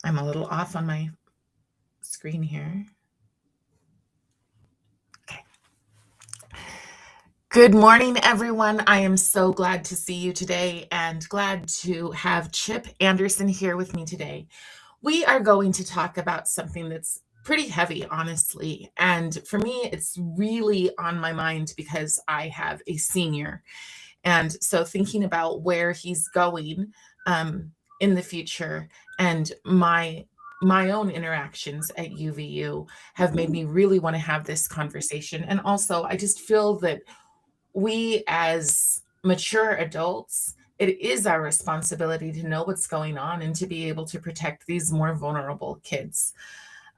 I'm a little off on my screen here. Okay. Good morning, everyone. I am so glad to see you today and glad to have Chip Anderson here with me today. We are going to talk about something that's pretty heavy, honestly. And for me, it's really on my mind because I have a senior. And so thinking about where he's going in the future and my own interactions at UVU have made me really want to have this conversation. And also, I just feel that we as mature adults, it is our responsibility to know what's going on and to be able to protect these more vulnerable kids.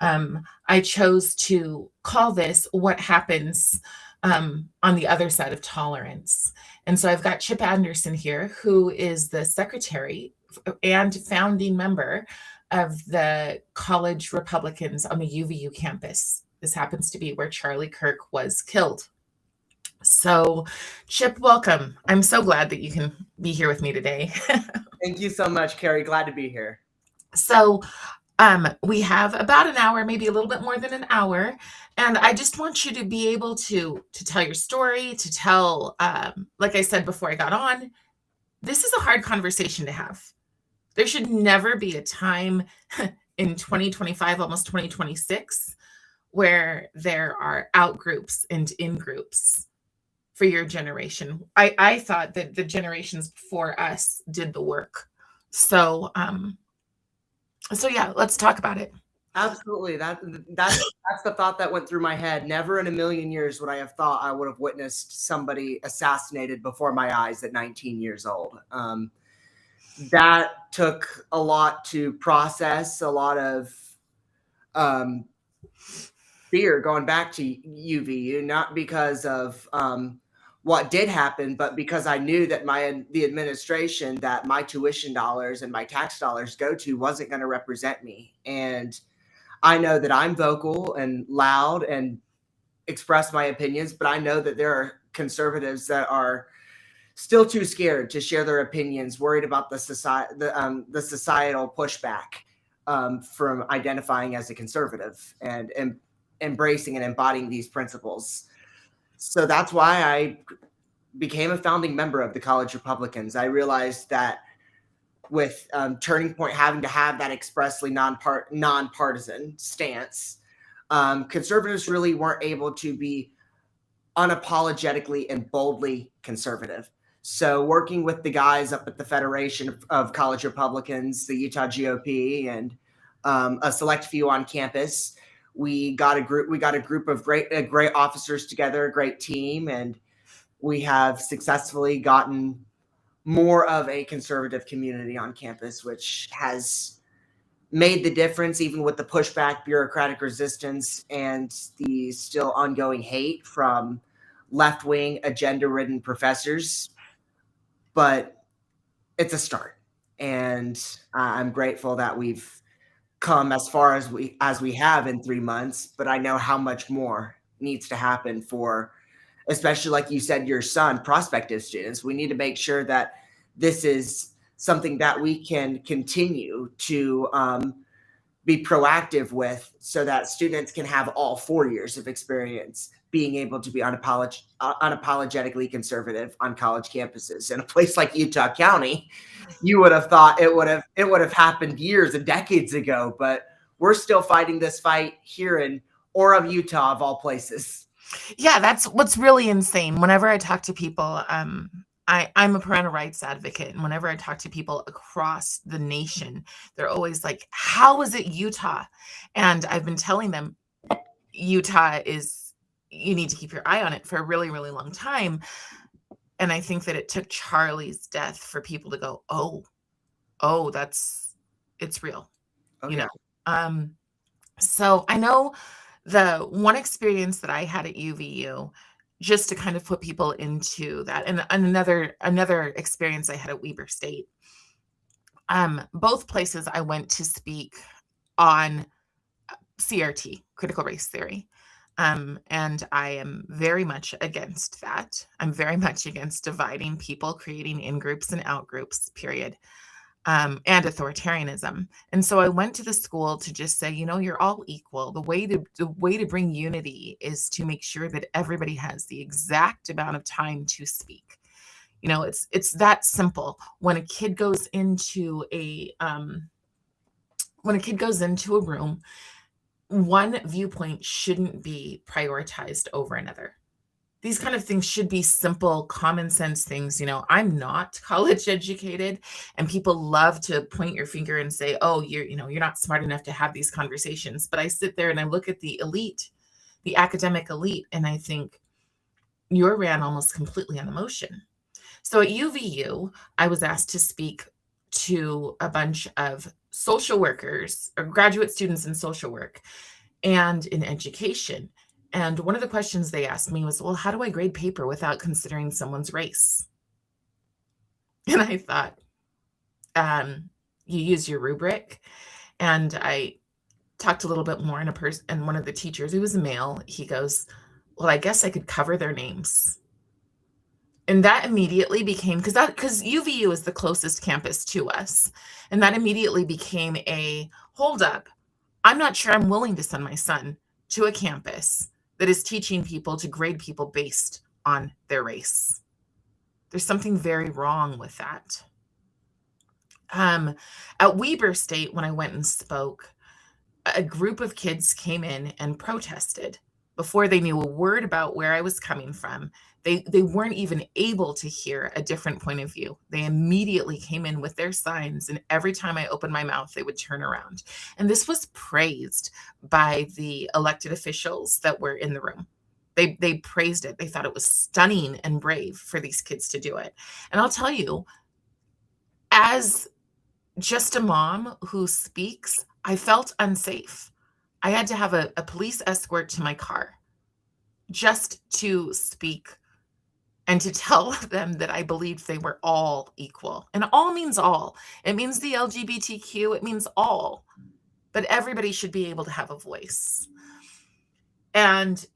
I chose to call this What Happens on the Other Side of Tolerance. And so I've got Chip Anderson here, who is the secretary and founding member of the College Republicans on the UVU campus. This happens to be where Charlie Kirk was killed. So, Chip, welcome. I'm so glad that you can be here with me today. Thank you so much, Carrie. Glad to be here. So, we have about an hour, maybe a little bit more than an hour, and I just want you to be able to tell your story, to tell, like I said before I got on, this is a hard conversation to have. There should never be a time in 2025, almost 2026, where there are out groups and in groups for your generation. I thought that the generations before us did the work. So yeah, let's talk about it. Absolutely. That's the thought that went through my head. Never in a million years would I have thought I would have witnessed somebody assassinated before my eyes at 19 years old. That took a lot to process, a lot of fear going back to UVU, not because of what did happen, but because I knew that the administration that my tuition dollars and my tax dollars go to wasn't going to represent me. And I know that I'm vocal and loud and express my opinions, but I know that there are conservatives that are still too scared to share their opinions, worried about the societal pushback from identifying as a conservative and embracing and embodying these principles. So that's why I became a founding member of the College Republicans. I realized that with Turning Point having to have that expressly nonpartisan stance, conservatives really weren't able to be unapologetically and boldly conservative. So working with the guys up at the Federation of College Republicans, the Utah GOP, and a select few on campus, we got a group of great officers together, a great team, and we have successfully gotten more of a conservative community on campus, which has made the difference even with the pushback, bureaucratic resistance, and the still ongoing hate from left-wing agenda-ridden professors. But it's a start, and I'm grateful that we've come as far as we have in 3 months, but I know how much more needs to happen for, especially like you said, your son, prospective students. We need to make sure that this is something that we can continue to be proactive with so that students can have all 4 years of experience being able to be unapologetically conservative on college campuses. In a place like Utah County, you would have thought it would have happened years and decades ago, but we're still fighting this fight here in Orem, Utah, of all places. Yeah, that's what's really insane. Whenever I talk to people, I'm a parental rights advocate, and whenever I talk to people across the nation, they're always like, "How is it Utah?" And I've been telling them, Utah is, you need to keep your eye on it for a really, really long time. And I think that it took Charlie's death for people to go, oh, it's real, Oh, you yeah. know. So I know the one experience that I had at UVU, just to kind of put people into that, and another experience I had at Weber State. Both places I went to speak on CRT, critical race theory. And I am very much against that. I'm very much against dividing people, creating in groups and out groups, period. and authoritarianism. And so I went to the school to just say, you're all equal. The way to bring unity is to make sure that everybody has the exact amount of time to speak. It's that simple. When a kid goes into a room, one viewpoint shouldn't be prioritized over another. These kind of things should be simple, common sense things. I'm not college educated, and people love to point your finger and say, "Oh, you're not smart enough to have these conversations." But I sit there and I look at the elite, the academic elite, and I think you're ran almost completely on emotion. So at UVU, I was asked to speak to a bunch of social workers or graduate students in social work and in education. And one of the questions they asked me was, well, how do I grade paper without considering someone's race? And I thought, you use your rubric. And I talked a little bit more, and one of the teachers, who was a male, he goes, well, I guess I could cover their names. And that immediately became, because UVU is the closest campus to us. And that immediately became a hold up. I'm not sure I'm willing to send my son to a campus that is teaching people to grade people based on their race. There's something very wrong with that. At Weber State, when I went and spoke, a group of kids came in and protested before they knew a word about where I was coming from. They weren't even able to hear a different point of view. They immediately came in with their signs, and every time I opened my mouth, they would turn around. And this was praised by the elected officials that were in the room. They praised it. They thought it was stunning and brave for these kids to do it. And I'll tell you, as just a mom who speaks, I felt unsafe. I had to have a police escort to my car just to speak and to tell them that I believed they were all equal. And all means all. It means the LGBTQ, it means all. But everybody should be able to have a voice. And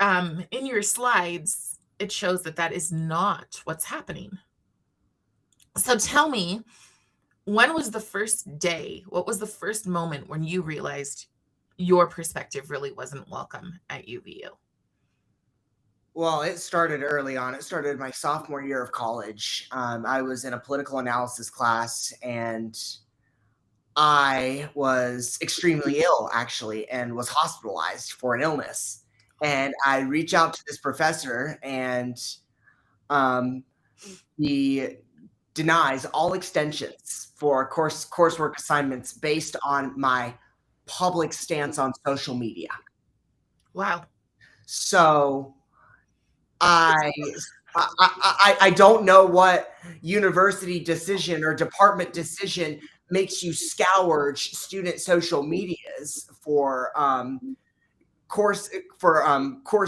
in your slides, it shows that that is not what's happening. So tell me, when was the first day? What was the first moment when you realized your perspective really wasn't welcome at UVU? Well, it started early on. It started my sophomore year of college. I was in a political analysis class, and I was extremely ill, actually, and was hospitalized for an illness. And I reach out to this professor, and um, he denies all extensions for coursework assignments based on my public stance on social media. Wow. So I I don't know what university decision or department decision makes you scourge student social medias for course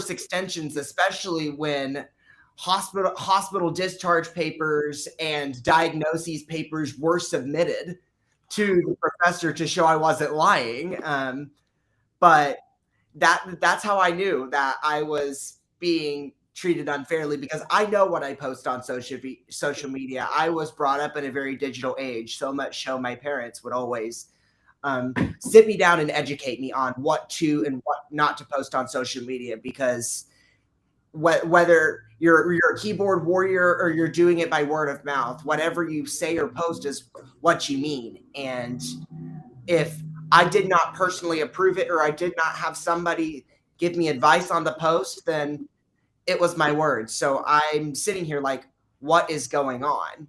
extensions, especially when hospital discharge papers and diagnoses papers were submitted to the professor to show I wasn't lying. But that's how I knew that I was being treated unfairly, because I know what I post on social media. I was brought up in a very digital age, so much so my parents would always sit me down and educate me on what to and what not to post on social media, because whether you're a keyboard warrior or you're doing it by word of mouth, whatever you say or post is what you mean. And if I did not personally approve it, or I did not have somebody give me advice on the post, then it was my word. So I'm sitting here like, what is going on?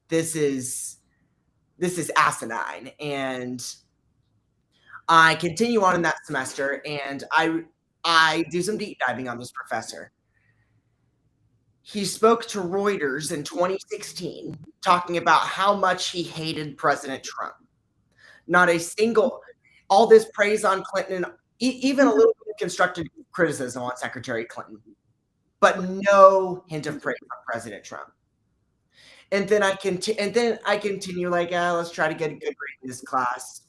This is asinine. And I continue on in that semester, and I do some deep diving on this professor. He spoke to Reuters in 2016 talking about how much he hated President Trump. Not a single, all this praise on Clinton, even a little bit of constructive criticism on Secretary Clinton, but no hint of praise on President Trump. And then I continue like, let's try to get a good grade in this class.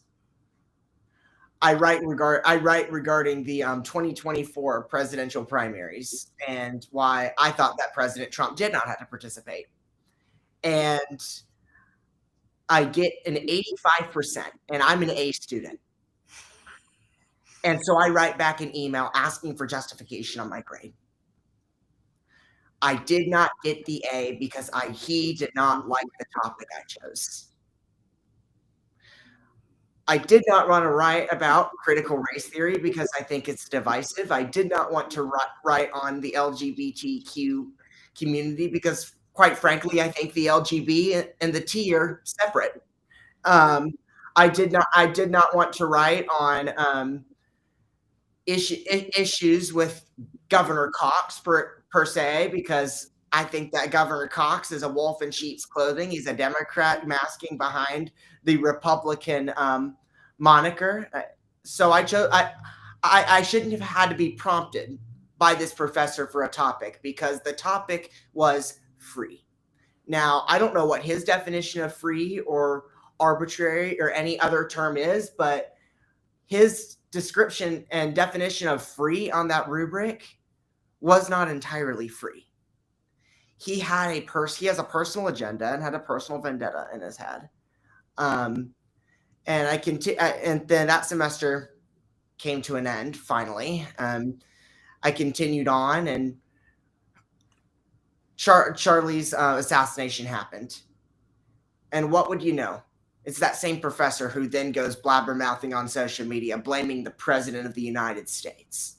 I write regarding the 2024 presidential primaries and why I thought that President Trump did not have to participate. And I get an 85%, and I'm an A student. And so I write back an email asking for justification on my grade. I did not get the A because he did not like the topic I chose. I did not want to write about critical race theory because I think it's divisive. I did not want to write on the LGBTQ community because, quite frankly, I think the LGB and the T are separate. I did not want to write on issues with Governor Cox per se, because I think that Governor Cox is a wolf in sheep's clothing. He's a Democrat masking behind the Republican moniker. So I chose. I shouldn't have had to be prompted by this professor for a topic because the topic was free. Now, I don't know what his definition of free or arbitrary or any other term is, but his description and definition of free on that rubric was not entirely free. He has a personal agenda and had a personal vendetta in his head. And and then that semester came to an end finally. I continued on, and Charlie's assassination happened. And what would you know? It's that same professor who then goes blabbermouthing on social media, blaming the President of the United States,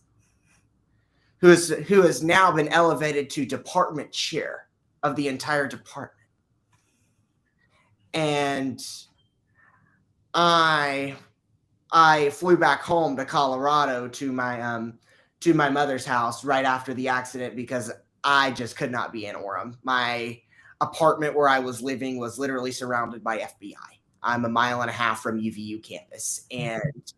who has now been elevated to department chair of the entire department. And I flew back home to Colorado to my mother's house right after the accident because I just could not be in Orem. My apartment where I was living was literally surrounded by FBI. I'm a mile and a half from UVU campus, and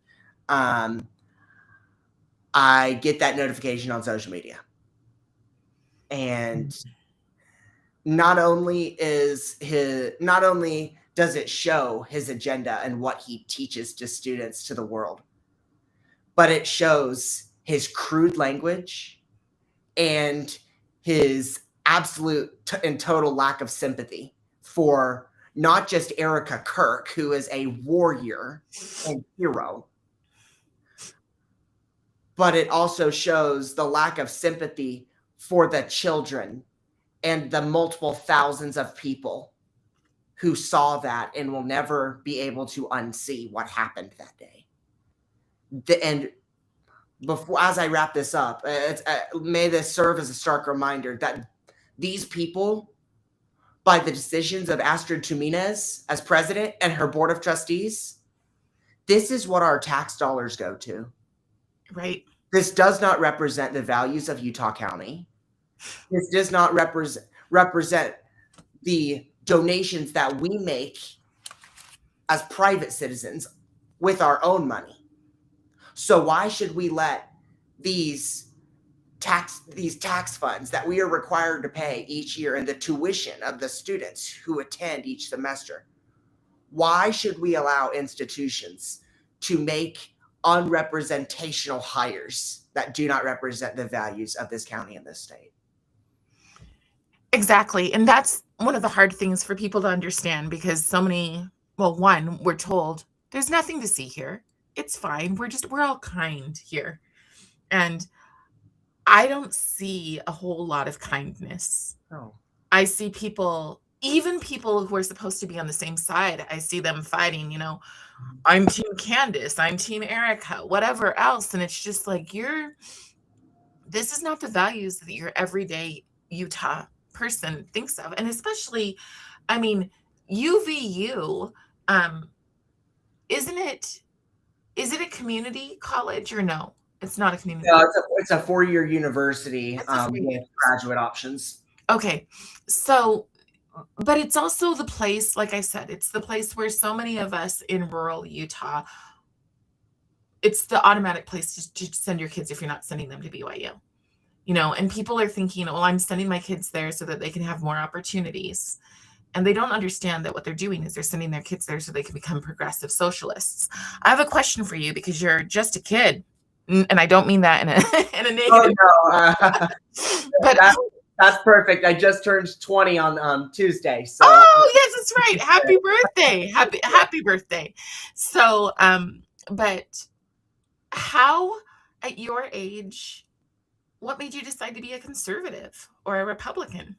I get that notification on social media. And not only does it show his agenda and what he teaches to students, to the world, but it shows his crude language and his absolute and total lack of sympathy for not just Erica Kirk, who is a warrior and hero, but it also shows the lack of sympathy for the children and the multiple thousands of people who saw that and will never be able to unsee what happened that day. And as I wrap this up, may this serve as a stark reminder that these people, by the decisions of Astrid Tuminez as president and her board of trustees, this is what our tax dollars go to. Right. This does not represent the values of Utah County. This does not represent the donations that we make as private citizens with our own money. So why should we let these tax funds that we are required to pay each year and the tuition of the students who attend each semester, why should we allow institutions to make unrepresentational hires that do not represent the values of this county and this state? Exactly. And that's one of the hard things for people to understand, because we're told there's nothing to see here. It's fine. We're all kind here. And I don't see a whole lot of kindness. Oh. I see people, even people who are supposed to be on the same side, I see them fighting, I'm Team Candace, I'm Team Erica, whatever else. And it's just like, this is not the values that your everyday Utah person thinks of. And especially, UVU, is it a community college or no? It's not a community. No, it's a 4-year university with graduate options. Okay. So, but it's also the place, like I said, it's the place where so many of us in rural Utah, it's the automatic place to send your kids if you're not sending them to BYU. And people are thinking, well, I'm sending my kids there so that they can have more opportunities. And they don't understand that what they're doing is they're sending their kids there so they can become progressive socialists. I have a question for you, because you're just a kid. And I don't mean that in a negative. Oh, no. But That's perfect. I just turned 20 on Tuesday, so Oh, yes, that's right. Happy birthday. Happy birthday. So, but how at your age, what made you decide to be a conservative or a Republican?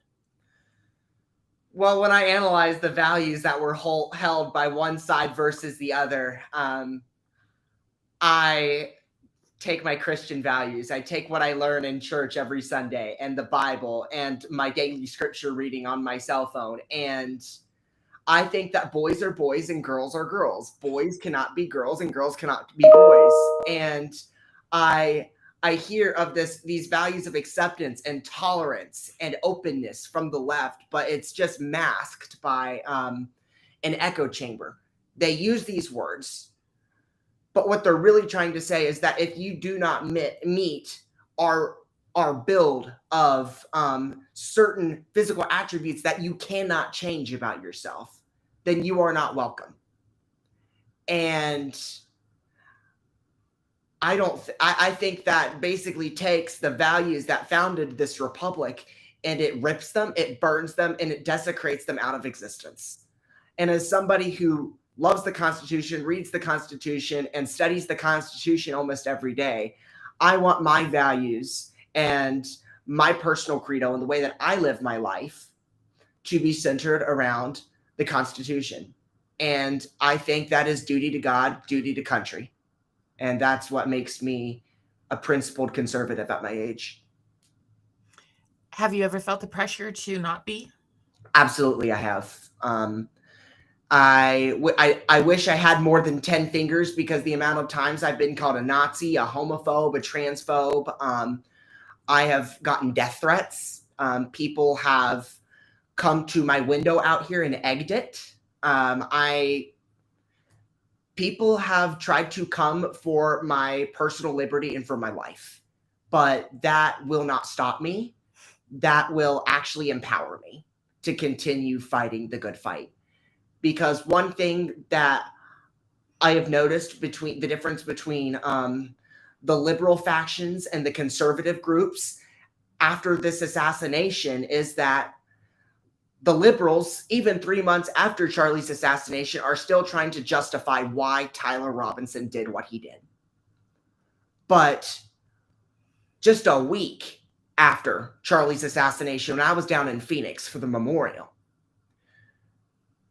well, when I analyze the values that were held by one side versus the other, I take my Christian values. I take what I learn in church every Sunday and the Bible and my daily scripture reading on my cell phone. And I think that boys are boys and girls are girls. Boys cannot be girls and girls cannot be boys. And I I hear of these values of acceptance and tolerance and openness from the left, but it's just masked by an echo chamber. They use these words, but what they're really trying to say is that if you do not meet our build of certain physical attributes that you cannot change about yourself, then you are not welcome. And I think that basically takes the values that founded this republic and it rips them, it burns them, and it desecrates them out of existence. And as somebody who loves the Constitution, reads the Constitution, and studies the Constitution almost every day, I want my values and my personal credo and the way that I live my life to be centered around the Constitution. And I think that is duty to God, duty to country. And that's what makes me a principled conservative at my age. Have you ever felt the pressure to not be? Absolutely, I have. I wish I had more than 10 fingers because the amount of times I've been called a Nazi, a homophobe, a transphobe. I have gotten death threats. People have come to my window out here and egged it. People have tried to come for my personal liberty and for my life, but that will not stop me. That will actually empower me to continue fighting the good fight. Because one thing that I have noticed between the difference between the liberal factions and the conservative groups after this assassination is that the liberals, even 3 months after Charlie's assassination, are still trying to justify why Tyler Robinson did what he did. But just a week after Charlie's assassination, when I was down in Phoenix for the memorial,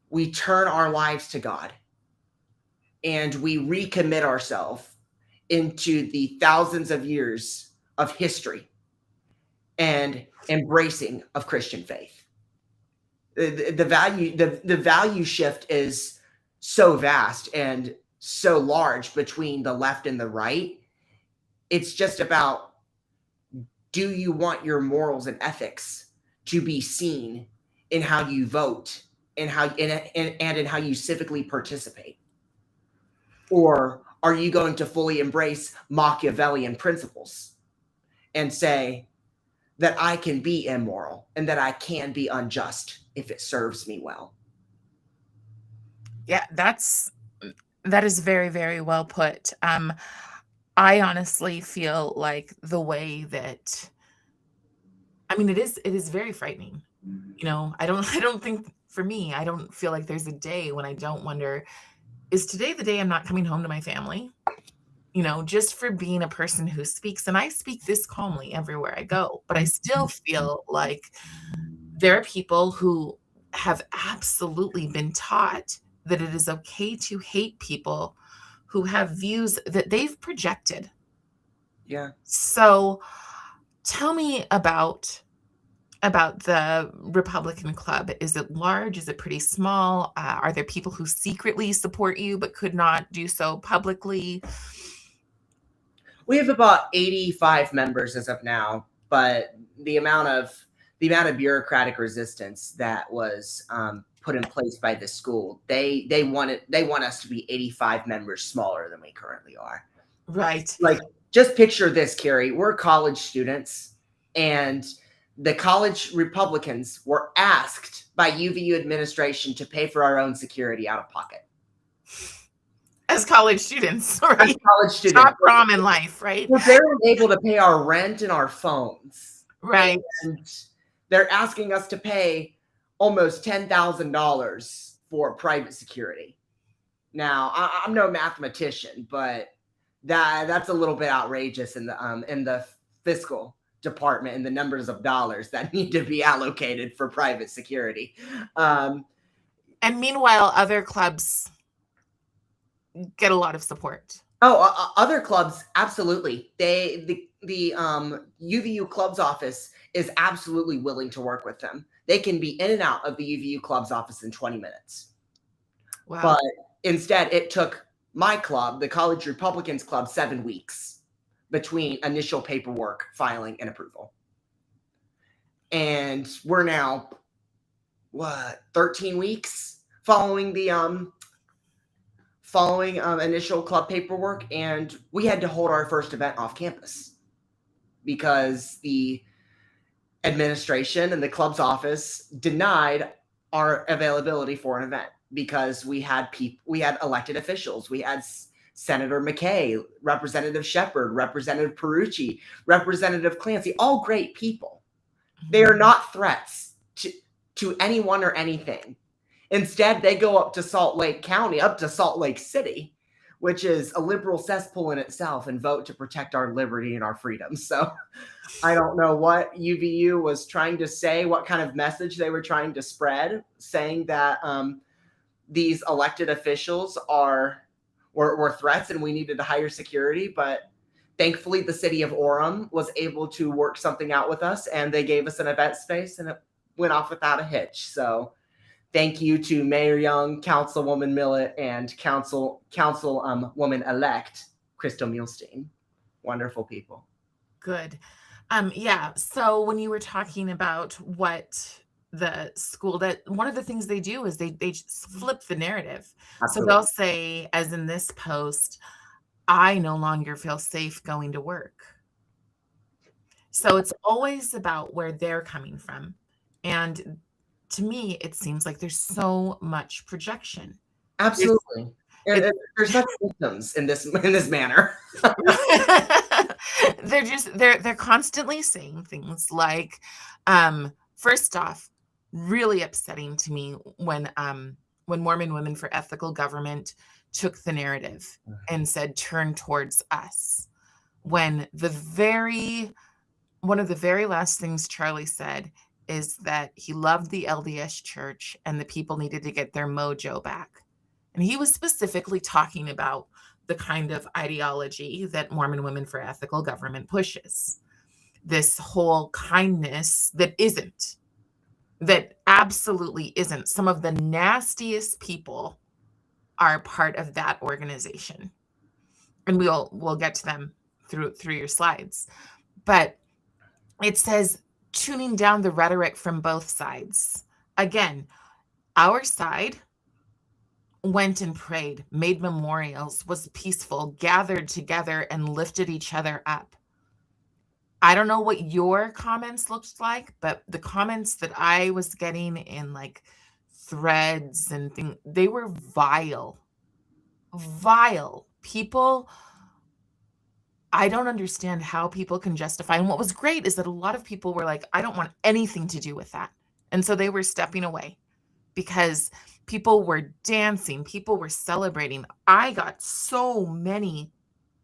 we turn our lives to God and we recommit ourselves into the thousands of years of history and embracing of Christian faith. The value shift is so vast and so large between the left and the right. It's just about, do you want your morals and ethics to be seen in how you vote and in how you civically participate? Or are you going to fully embrace Machiavellian principles and say that I can be immoral and that I can be unjust if it serves me well? Yeah, that is very, very well put. I honestly feel like the way that it is very frightening. I don't think for me, I don't feel like there's a day when I don't wonder, is today the day I'm not coming home to my family? Just for being a person who speaks, and I speak this calmly everywhere I go, but I still feel like there are people who have absolutely been taught that it is okay to hate people who have views that they've projected. Yeah. So tell me about the Republican Club. Is it large? Is it pretty small? Are there people who secretly support you but could not do so publicly? We have about 85 members as of now, but the amount of bureaucratic resistance that was put in place by the school, they want us to be 85 members smaller than we currently are. Right. Like, just picture this, Carrie. We're college students, and the college Republicans were asked by UVU administration to pay for our own security out of pocket. As college students, right? As college students. Top prom in life, right? We're barely able to pay our rent and our phones. Right. And they're asking us to pay almost $10,000 for private security. Now, I'm no mathematician, but that's a little bit outrageous in the fiscal department and the numbers of dollars that need to be allocated for private security. And meanwhile, other clubs get a lot of support. Other clubs, absolutely. The UVU club's office is absolutely willing to work with them. They can be in and out of the UVU club's office in 20 minutes. Wow. But instead, it took my club, the College Republicans Club, 7 weeks between initial paperwork, filing, and approval. And we're now, 13 weeks following the initial club paperwork, and we had to hold our first event off campus because the administration and the club's office denied our availability for an event because we had elected officials. We had Senator McKay, Representative Shepard, Representative Perucci, Representative Clancy, all great people. They are not threats to anyone or anything. Instead, they go up to Salt Lake County, up to Salt Lake City, which is a liberal cesspool in itself, and vote to protect our liberty and our freedom. So I don't know what UVU was trying to say, what kind of message they were trying to spread, saying that these elected officials were threats and we needed to hire security. But thankfully, the city of Orem was able to work something out with us, and they gave us an event space, and it went off without a hitch. So thank you to Mayor Young, Councilwoman Millett, and Councilwoman-elect Crystal Muhlstein. Wonderful people. Good. Yeah. So when you were talking about what the school, that one of the things they do is they just flip the narrative. Absolutely. So they'll say, as in this post, I no longer feel safe going to work. So it's always about where they're coming from. And to me, it seems like there's so much projection. Absolutely. There's such symptoms in this manner. They're constantly saying things like, first off, really upsetting to me when Mormon Women for Ethical Government took the narrative and said, turn towards us. When one of the very last things Charlie said is that he loved the LDS church and the people needed to get their mojo back. And he was specifically talking about the kind of ideology that Mormon Women for Ethical Government pushes. This whole kindness that absolutely isn't. Some of the nastiest people are part of that organization. And we'll get to them through your slides. But it says tuning down the rhetoric from both sides. Again, our side went and prayed, made memorials, was peaceful, gathered together, and lifted each other up. I don't know what your comments looked like, but the comments that I was getting in like threads and things, they were vile. People, I don't understand how people can justify. And what was great is that a lot of people were like, I don't want anything to do with that. And so they were stepping away because people were dancing, people were celebrating. I got so many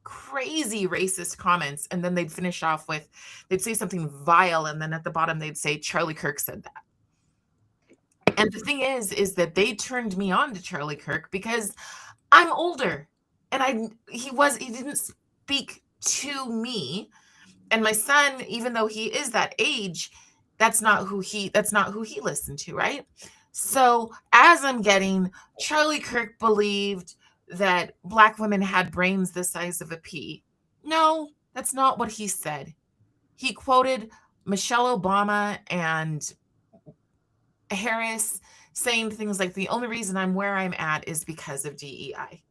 crazy racist comments, and then they'd finish off with, they'd say something vile, and then at the bottom they'd say, Charlie Kirk said that. And the thing is that they turned me on to Charlie Kirk because I'm older, and he didn't speak to me. And my son, even though he is that age, that's not who he listened to, right? So as I'm getting, Charlie Kirk believed that Black women had brains the size of a pea. No, that's not what he said. He quoted Michelle Obama and Harris saying things like, the only reason I'm where I'm at is because of DEI.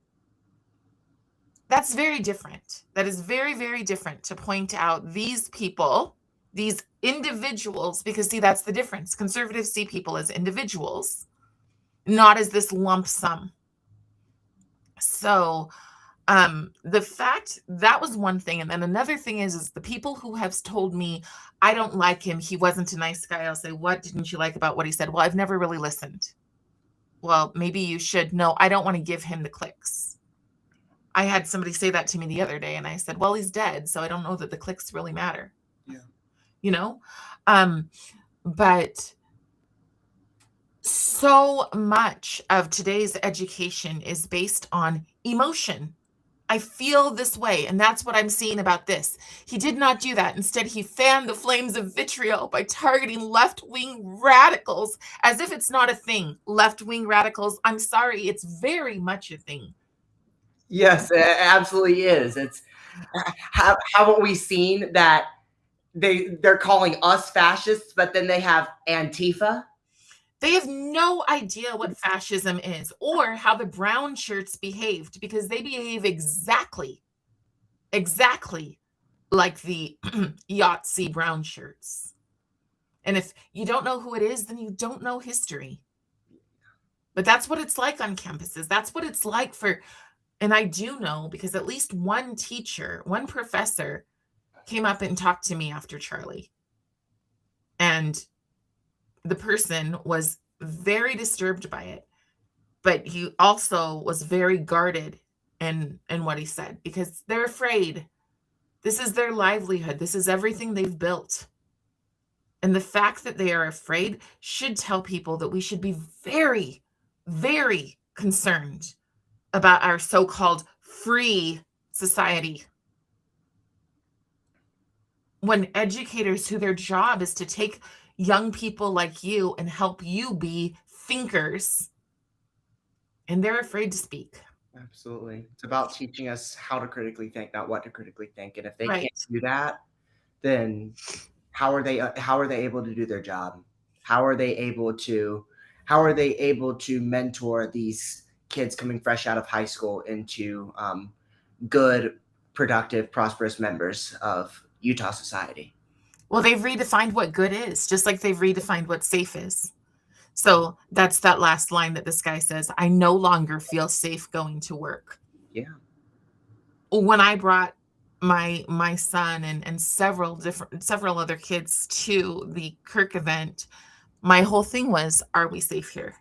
That's very different. That is very, very different to point out these people, these individuals, because see, that's the difference. Conservatives see people as individuals, not as this lump sum. So The fact that was one thing, and then another thing is the people who have told me, "I don't like him, he wasn't a nice guy," I'll say, "What didn't you like about what he said?" "Well, I've never really listened." "Well, maybe you should." "No, I don't wanna give him the clicks." I had somebody say that to me the other day, and I said, "Well, he's dead, so I don't know that the clicks really matter." Yeah. You know? Um, but so much of today's education is based on emotion. I feel this way, and that's what I'm seeing about this. He did not do that. Instead, he fanned the flames of vitriol by targeting left-wing radicals as if it's not a thing. Left-wing radicals, I'm sorry, it's very much a thing. Yes, it absolutely is. It's haven't we seen that they're calling us fascists, but then they have Antifa? They have no idea what fascism is or how the brown shirts behaved because they behave exactly like the Yahtzee brown shirts. And if you don't know who it is, then you don't know history. But that's what it's like on campuses. That's what it's like for, and I do know because at least one teacher, one professor came up and talked to me after Charlie. And the person was very disturbed by it, but he also was very guarded in what he said because they're afraid. This is their livelihood. This is everything they've built. And the fact that they are afraid should tell people that we should be very, very concerned about our so-called free society. When educators, who their job is to take young people like you and help you be thinkers, and they're afraid to speak. Absolutely. It's about teaching us how to critically think, not what to critically think. And if they can't Right. do that, then how are they able to do their job? How are they able to mentor these kids coming fresh out of high school into good, productive, prosperous members of Utah society? Well, they've redefined what good is, just like they've redefined what safe is. So that's that last line that this guy says, I no longer feel safe going to work. Yeah. When I brought my son and several other kids to the Kirk event, my whole thing was, are we safe here?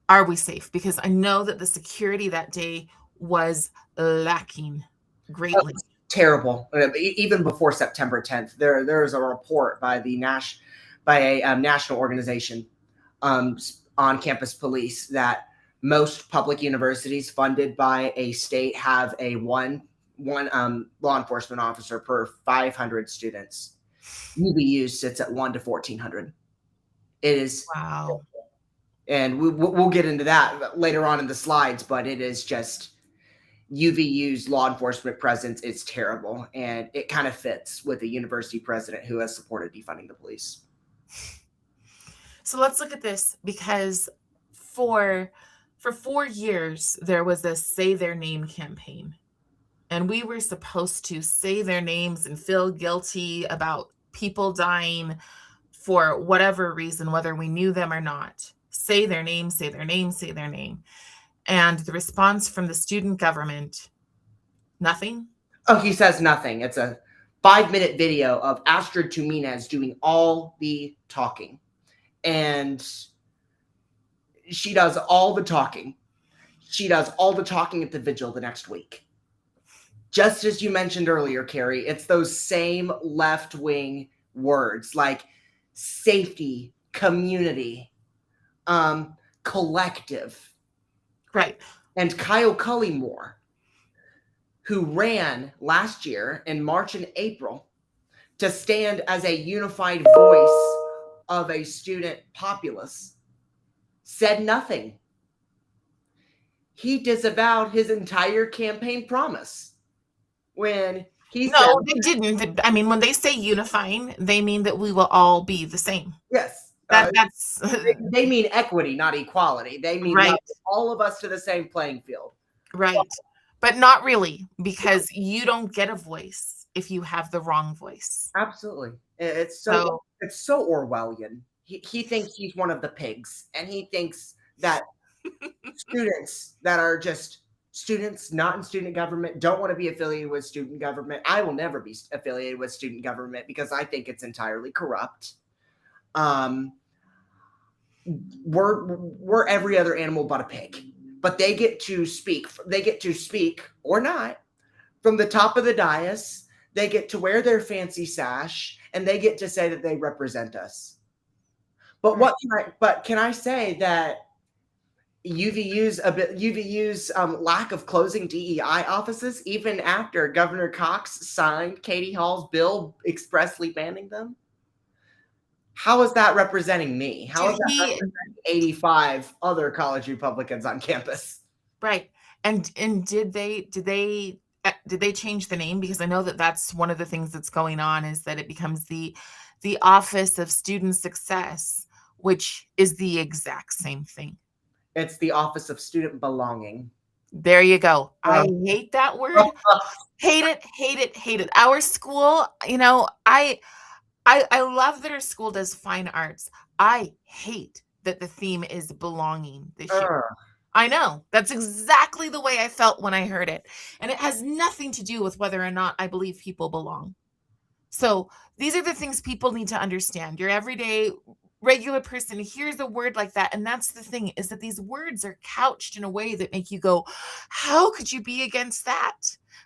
Are we safe? Because I know that the security that day was lacking greatly. Terrible. Even before September 10th, there is a report by a national organization on campus police that most public universities funded by a state have a one law enforcement officer per 500 students. UVU sits at 1 to 1,400. It is, Wow. and we'll get into that later on in the slides, but it is just UVU's law enforcement presence is terrible, and it kind of fits with a university president who has supported defunding the police. So let's look at this because for 4 years there was this say their name campaign, and we were supposed to say their names and feel guilty about people dying for whatever reason, whether we knew them or not. Say their name, say their name, say their name. And the response from the student government, nothing. Oh, he says nothing. It's a 5-minute video of Astrid Tuminez doing all the talking. And she does all the talking. She does all the talking at the vigil the next week. Just as you mentioned earlier, Carrie, it's those same left-wing words like safety, community, collective. Right. And Kyle Cullymore, who ran last year in March and April to stand as a unified voice of a student populace, said nothing. He disavowed his entire campaign promise when he said, No, they didn't. I mean, when they say unifying, they mean that we will all be the same. yes, That's they mean equity, not equality. They mean right, all of us to the same playing field. right. But not really, because you don't get a voice if you have the wrong voice. Absolutely. It's So so Orwellian. He thinks he's one of the pigs, and he thinks that students that are just Students not in student government don't want to be affiliated with student government. I will never be affiliated with student government because I think it's entirely corrupt. Um, we're every other animal but a pig, but they get to speak. They get to speak or not from the top of the dais. They get to wear their fancy sash, and they get to say that they represent us. But Right. But can I say that UVU's lack of closing DEI offices, even after Governor Cox signed Katie Hall's bill expressly banning them? How is that representing me? How Did is that he representing 85 other college Republicans on campus? right. And did they change the name? Because I know that that's one of the things that's going on is that it becomes the Office of Student Success, which is the exact same thing. It's the Office of Student Belonging. There you go. I Uh, hate that word. Hate it, hate it, hate it. Our school, I love that our school does fine arts. I hate that the theme is belonging this year. uh, I know. That's exactly the way I felt when I heard it. And it has nothing to do with whether or not I believe people belong. So these are the things people need to understand. Your everyday regular person hears a word like that. And that's the thing is that these words are couched in a way that make you go, how could you be against that?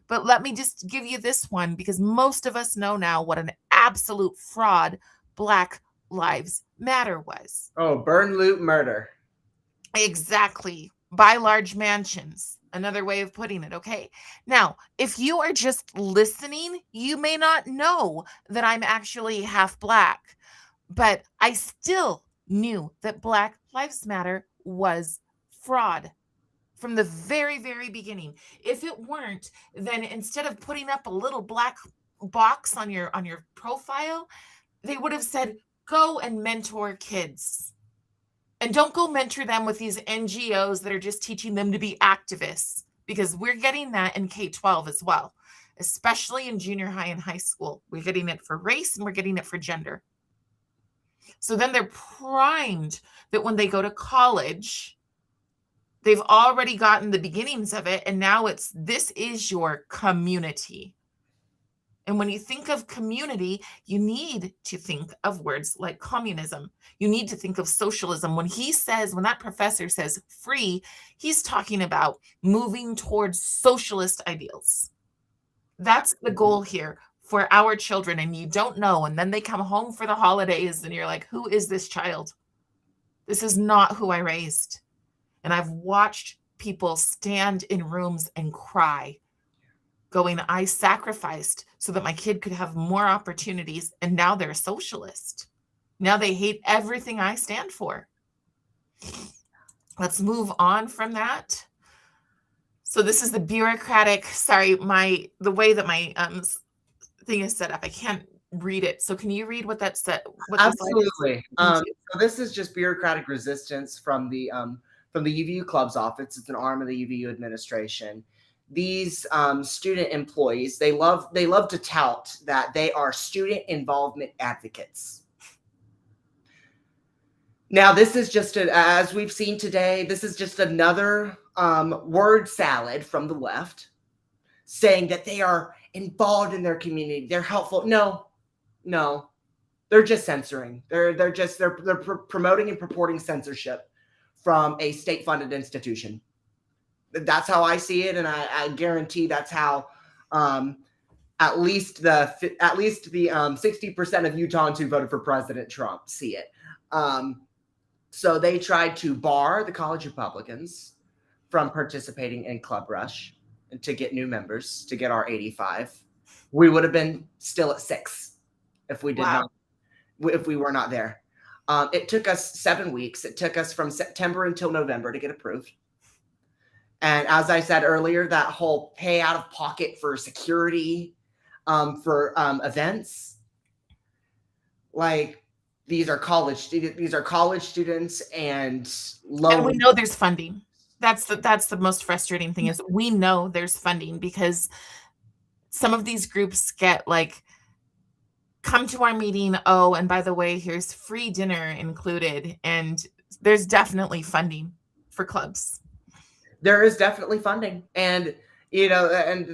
But let me just give you this one because most of us know now what an absolute fraud Black Lives Matter was. oh, burn, loot, murder. Exactly. Buy large mansions. Another way of putting it. Okay. Now, if you are just listening, you may not know that I'm actually half Black, but I still knew that Black Lives Matter was fraud from the very, very beginning. If it weren't, then instead of putting up a little black box on your profile, they would have said, go and mentor kids. And don't go mentor them with these NGOs that are just teaching them to be activists, because we're getting that in K-12 as well, especially in junior high and high school. We're getting it for race and we're getting it for gender. So then they're primed that when they go to college, they've already gotten the beginnings of it. And now this is your community. And when you think of community, you need to think of words like communism. You need to think of socialism. When that professor says free, he's talking about moving towards socialist ideals. That's the goal here for our children. And you don't know. And then they come home for the holidays and you're like, who is this child? This is not who I raised. And I've watched people stand in rooms and cry going, I sacrificed so that my kid could have more opportunities. And now they're a socialist. Now they hate everything I stand for. Let's move on from that. So this is the bureaucratic, sorry, the way that my thing is set up. I can't read it. So can you read what that said? Absolutely. So this is just bureaucratic resistance from the UVU club's office. It's an arm of the UVU administration. These student employees, they love to tout that they are student involvement advocates. Now, this is just as we've seen today, this is just another word salad from the left saying that they are involved in their community. They're helpful. No, they're just censoring. They're promoting and purporting censorship from a state-funded institution. That's how I see it, and I guarantee that's how at least the 60% of Utahns who voted for President Trump see it. So they tried to bar the college Republicans from participating in Club Rush to get new members, to get our 85. We would have been still at 6 if we did not, if we were not there. It took us 7 weeks. It took us from September until November to get approved. And as I said earlier, that whole pay out of pocket for security, for events, like these are college students, and we know there's funding. That's the most frustrating thing is we know there's funding because some of these groups get like, come to our meeting. Oh, and by the way, here's free dinner included. And there's definitely funding for clubs. There is definitely funding, and and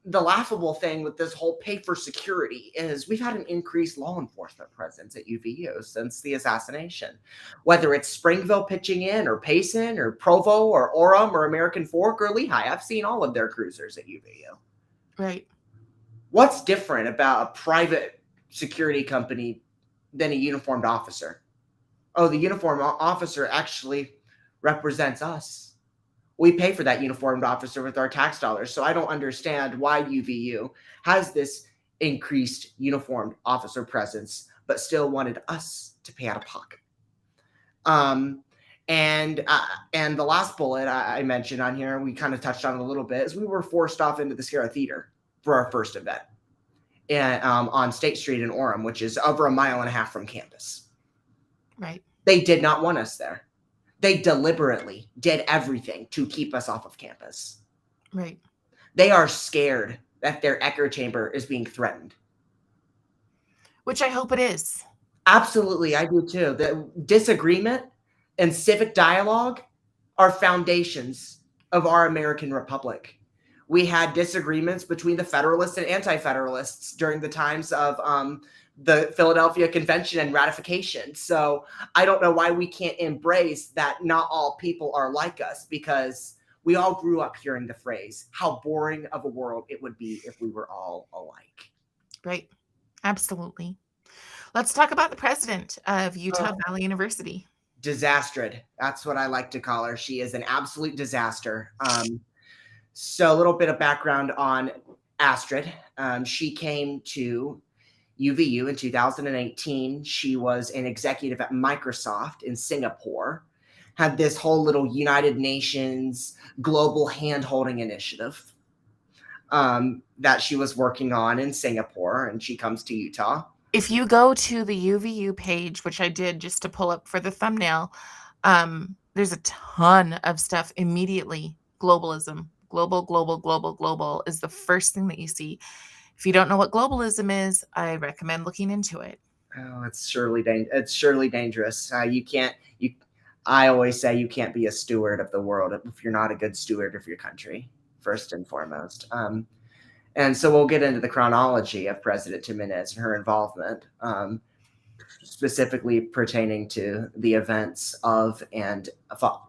the laughable thing with this whole pay for security is we've had an increased law enforcement presence at UVU since the assassination. Whether it's Springville pitching in, or Payson, or Provo, or Orem, or American Fork, or Lehigh, I've seen all of their cruisers at UVU. Right. What's different about a private security company than a uniformed officer? Oh, the uniformed officer actually represents us. We pay for that uniformed officer with our tax dollars. So I don't understand why UVU has this increased uniformed officer presence, but still wanted us to pay out of pocket. Um, and the last bullet I mentioned on here, we kind of touched on it a little bit, is we were forced off into the Sierra Theater for our first event, and on State Street in Orem, which is over a mile and a half from campus. Right. They did not want us there. They deliberately did everything to keep us off of campus. Right. They are scared that their echo chamber is being threatened. Which I hope it is. Absolutely, I do too. The disagreement and civic dialogue are foundations of our American Republic. We had disagreements between the Federalists and Anti-Federalists during the times of the Philadelphia Convention and ratification. So I don't know why we can't embrace that not all people are like us, because we all grew up hearing the phrase, how boring of a world it would be if we were all alike. Right. Absolutely. Let's talk about the president of Utah Oh, Valley University. disastered. That's what I like to call her. She is an absolute disaster. So a little bit of background on Astrid. She came to UVU in 2018. She was an executive at Microsoft in Singapore, had this whole little United Nations global hand-holding initiative that she was working on in Singapore, and she comes to Utah. If you go to the UVU page, which I did just to pull up for the thumbnail, there's a ton of stuff immediately. Globalism, global is the first thing that you see. If you don't know what globalism is, I recommend looking into it. Oh, it's surely dangerous. You can't. I always say you can't be a steward of the world if you're not a good steward of your country, first and foremost. And so we'll get into the chronology of President Jimenez and her involvement, specifically pertaining to the events of and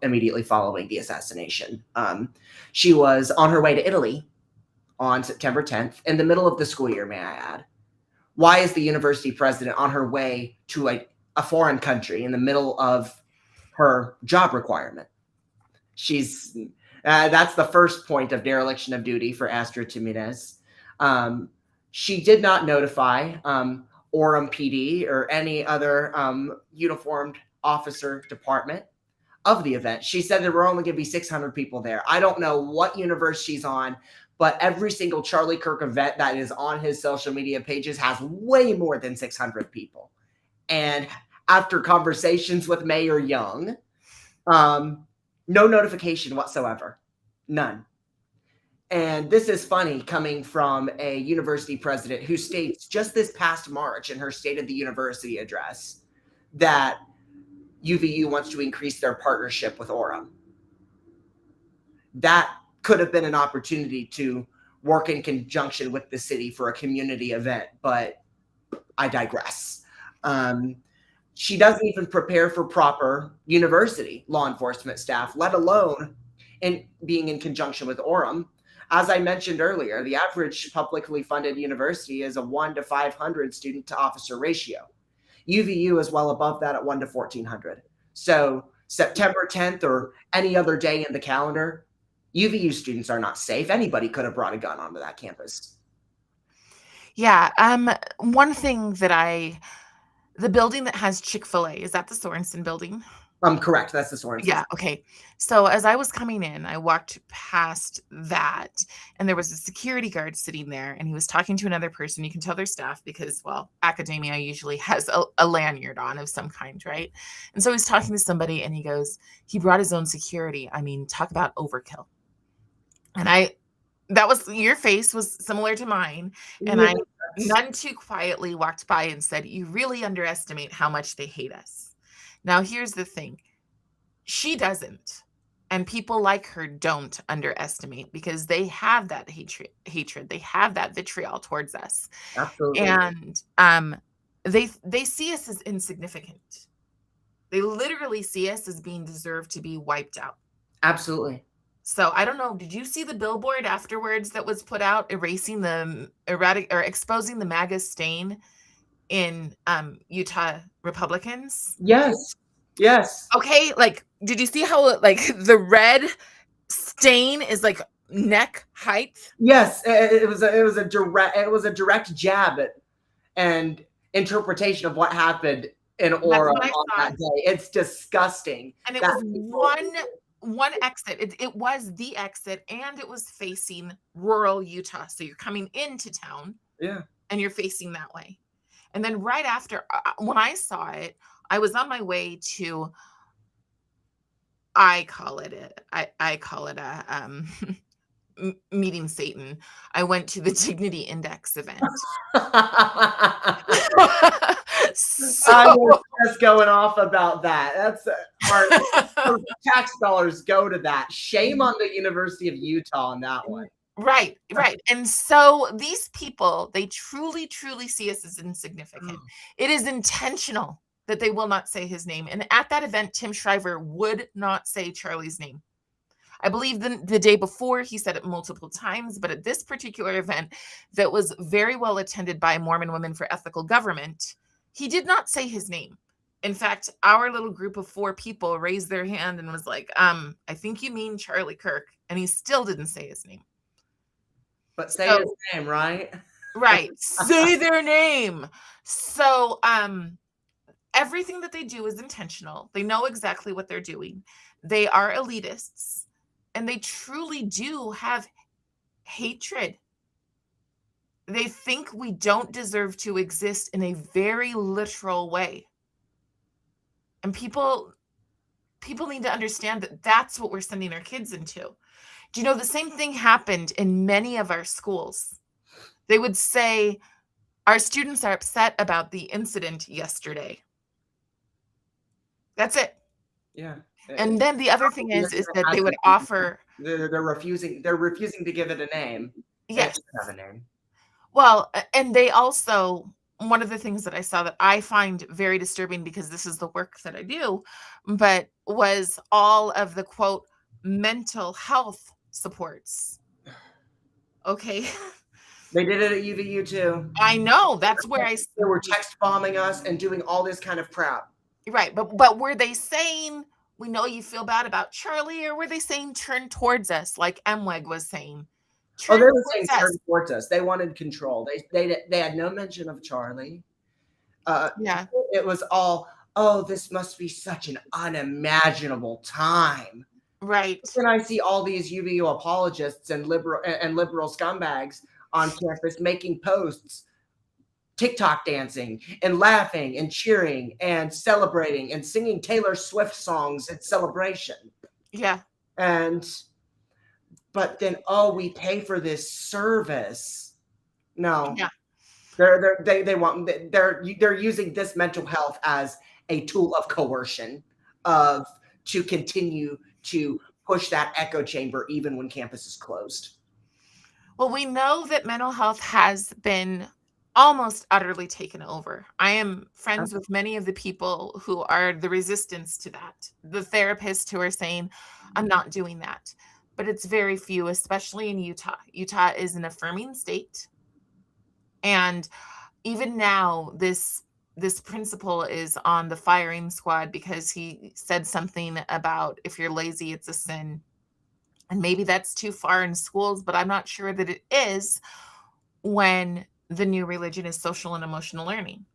immediately following the assassination. She was on her way to Italy on September 10th, in the middle of the school year, may I add. Why is the university president on her way to a foreign country in the middle of her job requirement? She's that's the first point of dereliction of duty for Astrid Jimenez. She did not notify Orem PD or any other uniformed officer department of the event. She said there were only going to be 600 people there. I don't know what universe she's on, but every single Charlie Kirk event that is on his social media pages has way more than 600 people. And after conversations with Mayor Young, no notification whatsoever. None. And this is funny coming from a university president who states just this past March in her State of the University address that UVU wants to increase their partnership with Orem. That could have been an opportunity to work in conjunction with the city for a community event, but I digress. She doesn't even prepare for proper university law enforcement staff, let alone being in conjunction with Orem. As I mentioned earlier, the average publicly funded university is a 1 to 500 student to officer ratio. UVU is well above that at 1 to 1,400. So September 10th or any other day in the calendar, UVU students are not safe. Anybody could have brought a gun onto that campus. Yeah. One thing that the building that has Chick-fil-A, is that the Sorensen building? Correct. That's the Sorensen. Yeah. Okay. So as I was coming in, I walked past that, and there was a security guard sitting there, and he was talking to another person. You can tell they're staff because, well, academia usually has a lanyard on of some kind, right? And so he's talking to somebody, and he brought his own security. I mean, talk about overkill. And your face was similar to mine. And I none too quietly walked by and said, "You really underestimate how much they hate us." Now, here's the thing. She doesn't. And people like her don't underestimate, because they have that hatred. They have that vitriol towards us. Absolutely. And they see us as insignificant. They literally see us as being deserved to be wiped out. Absolutely. So I don't know, did you see the billboard afterwards that was put out erasing the exposing the MAGA stain in Utah Republicans? Yes. Yes. Okay, like, did you see how, like, the red stain is like neck height? Yes. It was a direct jab at and interpretation of what happened in That's Orem what I on saw. that day. It's disgusting And it that was people. one exit. It was the exit, and it was facing rural Utah. So you're coming into town Yeah. and you're facing that way. And then right after, when I saw it, I was on my way to, I call it a meeting Satan. I went to the Dignity Index event. So I was just going off about that. That's our tax dollars go to that. Shame on the University of Utah on that one. right, right. And so these people, they truly, truly see us as insignificant. It is intentional that they will not say his name. And at that event, Tim Shriver would not say Charlie's name. I believe the day before he said it multiple times, but at this particular event that was very well attended by Mormon Women for Ethical Government, he did not say his name. In fact, our little group of 4 people raised their hand and was like, I think you mean Charlie Kirk. And he still didn't say his name. But say So, his name, right? right. Say their name. So, everything that they do is intentional. They know exactly what they're doing. They are elitists, and they truly do have hatred. They think we don't deserve to exist in a very literal way. And people need to understand that that's what we're sending our kids into. Do you know the same thing happened in many of our schools? They would say, our students are upset about the incident yesterday. That's it. Yeah. And then the other thing is that they would offer. They're refusing to give it a name. Yes. It doesn't have a name. Well, and they also, one of the things that I saw that I find very disturbing, because this is the work that I do, but was all of the quote mental health supports. Okay. They did it at UVU too. I know, that's where They were text bombing us and doing all this kind of crap. Right, but were they saying, we know you feel bad about Charlie, or were they saying turn towards us, like MWEG was saying? Oh, they Turn were saying towards us. turn towards us. They wanted control. They had no mention of Charlie. Yeah. It was all, oh, this must be such an unimaginable time. Right. Then I see all these UVU apologists and liberal scumbags on campus making posts, TikTok dancing and laughing and cheering and celebrating and singing Taylor Swift songs at celebration. Yeah. But then, oh, we pay for this service. No. Yeah. They're using this mental health as a tool of coercion, to continue to push that echo chamber even when campus is closed. Well, we know that mental health has been almost utterly taken over. I am friends with many of the people who are the resistance to that, the therapists who are saying, I'm not doing that. But it's very few, especially in Utah. Utah is an affirming state. And even now, this principal is on the firing squad because he said something about, if you're lazy, it's a sin. And maybe that's too far in schools, but I'm not sure that it is when the new religion is social and emotional learning.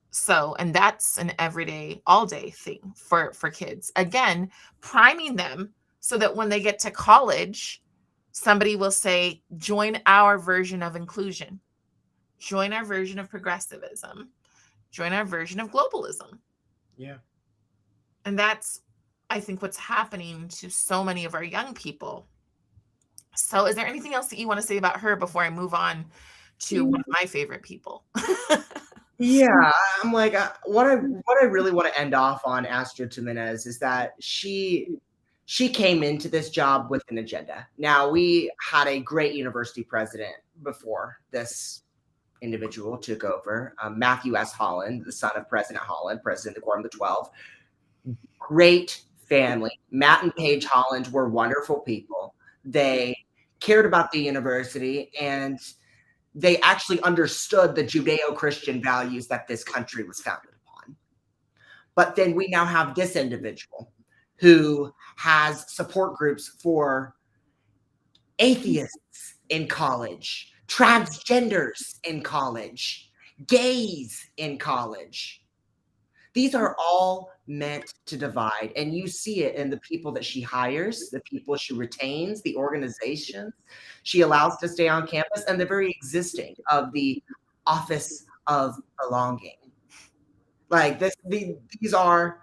So, and that's an everyday, all day thing for kids. Again, priming them so that when they get to college, somebody will say, join our version of inclusion, join our version of progressivism, join our version of globalism. Yeah. And that's, I think, what's happening to so many of our young people. So is there anything else that you want to say about her before I move on to one of my favorite people? Yeah, I'm like, what I really want to end off on Astrid Jimenez is that she she came into this job with an agenda. Now, we had a great university president before this individual took over, Matthew S. Holland, the son of President Holland, president of the Quorum of the 12. Great family. Matt and Paige Holland were wonderful people. They cared about the university, and they actually understood the Judeo-Christian values that this country was founded upon. But then we now have this individual who has support groups for atheists in college, transgenders in college, gays in college. These are all meant to divide, and you see it in the people that she hires, the people she retains, the organizations she allows to stay on campus, and the very existing of the office of belonging. Like this, these are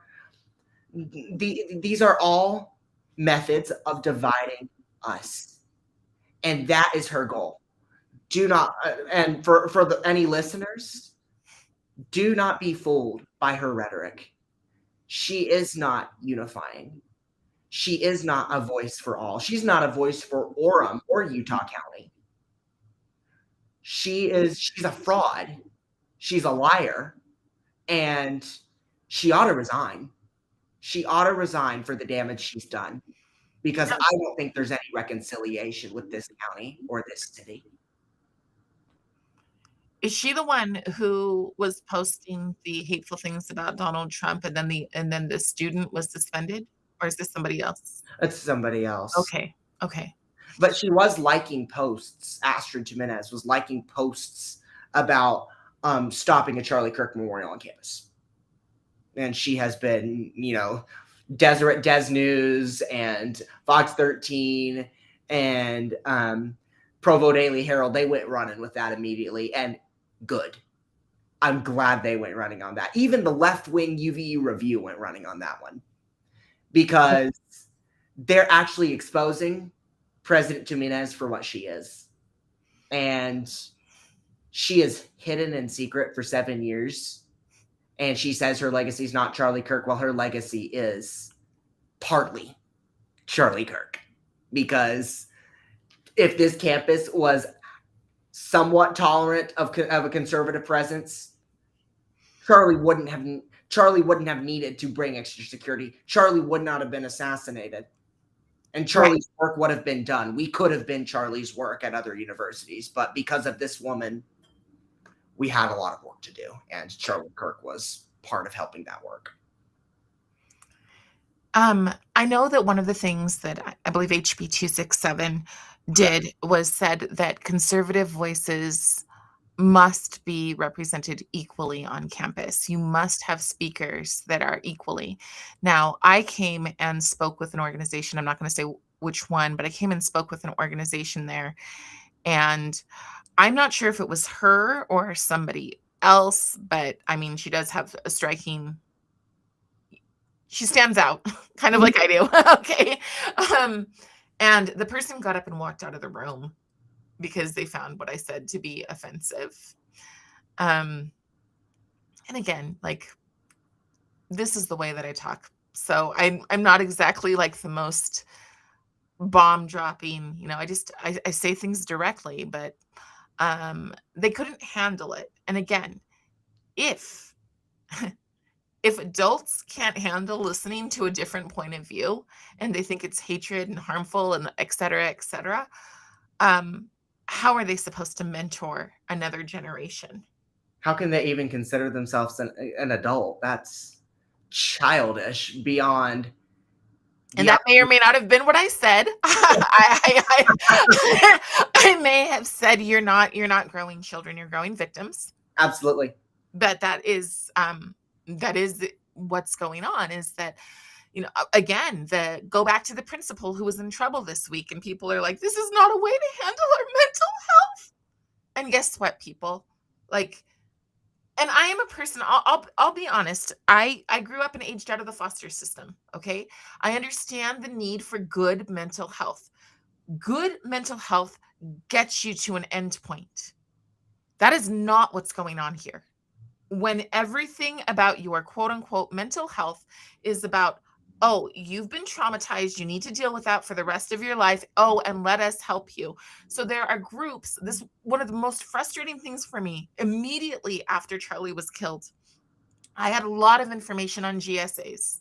all methods of dividing us, and that is her goal. Do not, and for any listeners, do not be fooled by her rhetoric. She is not unifying. She is not a voice for all. She's not a voice for Orem or Utah County. She's a fraud. She's a liar. And she ought to resign. She ought to resign for the damage she's done, because I don't think there's any reconciliation with this county or this city. Is she the one who was posting the hateful things about Donald Trump, and then the student was suspended, or is this somebody else? It's somebody else. Okay. But she was liking posts. Astrid Jimenez was liking posts about stopping a Charlie Kirk memorial on campus. And she has been, Deseret Des News and Fox 13 and Provo Daily Herald, they went running with that immediately, and good. I'm glad they went running on that. Even the left-wing UVU Review went running on that one, because they're actually exposing President Jimenez for what she is. And she is hidden in secret for 7 years. And she says her legacy is not Charlie Kirk. Well, her legacy is partly Charlie Kirk. Because if this campus was somewhat tolerant of a conservative presence, Charlie wouldn't have needed to bring extra security. Charlie would not have been assassinated. And Charlie's work would have been done. We could have been Charlie's work at other universities. But because of this woman, we had a lot of work to do. And Charlie Kirk was part of helping that work. I know that one of the things that I believe HB 267 did was said that conservative voices must be represented equally on campus. You must have speakers that are equally. Now, I came and spoke with an organization. I'm not going to say which one, but I came and spoke with an organization there. And I'm not sure if it was her or somebody else, but I mean, she does have a striking, she stands out kind of like I do. Okay. And the person got up and walked out of the room because they found what I said to be offensive. And again, like, this is the way that I talk. So I'm not exactly like the most bomb dropping, I say things directly, but they couldn't handle it. And again, if adults can't handle listening to a different point of view and they think it's hatred and harmful and et cetera, how are they supposed to mentor another generation? How can they even consider themselves an adult? That's childish beyond. And that may or may not have been what I said. I may have said you're not growing children, you're growing victims. Absolutely. But that is what's going on, is that, again, go back to the principal who was in trouble this week, and people are like, this is not a way to handle our mental health. And guess what, people? Like, and I am a person, I'll be honest, I grew up and aged out of the foster system, okay? I understand the need for good mental health. Good mental health gets you to an end point. That is not what's going on here. When everything about your quote unquote mental health is about Oh, you've been traumatized. You need to deal with that for the rest of your life. Oh, and let us help you. So there are groups. This one of the most frustrating things for me immediately after Charlie was killed. I had a lot of information on GSAs,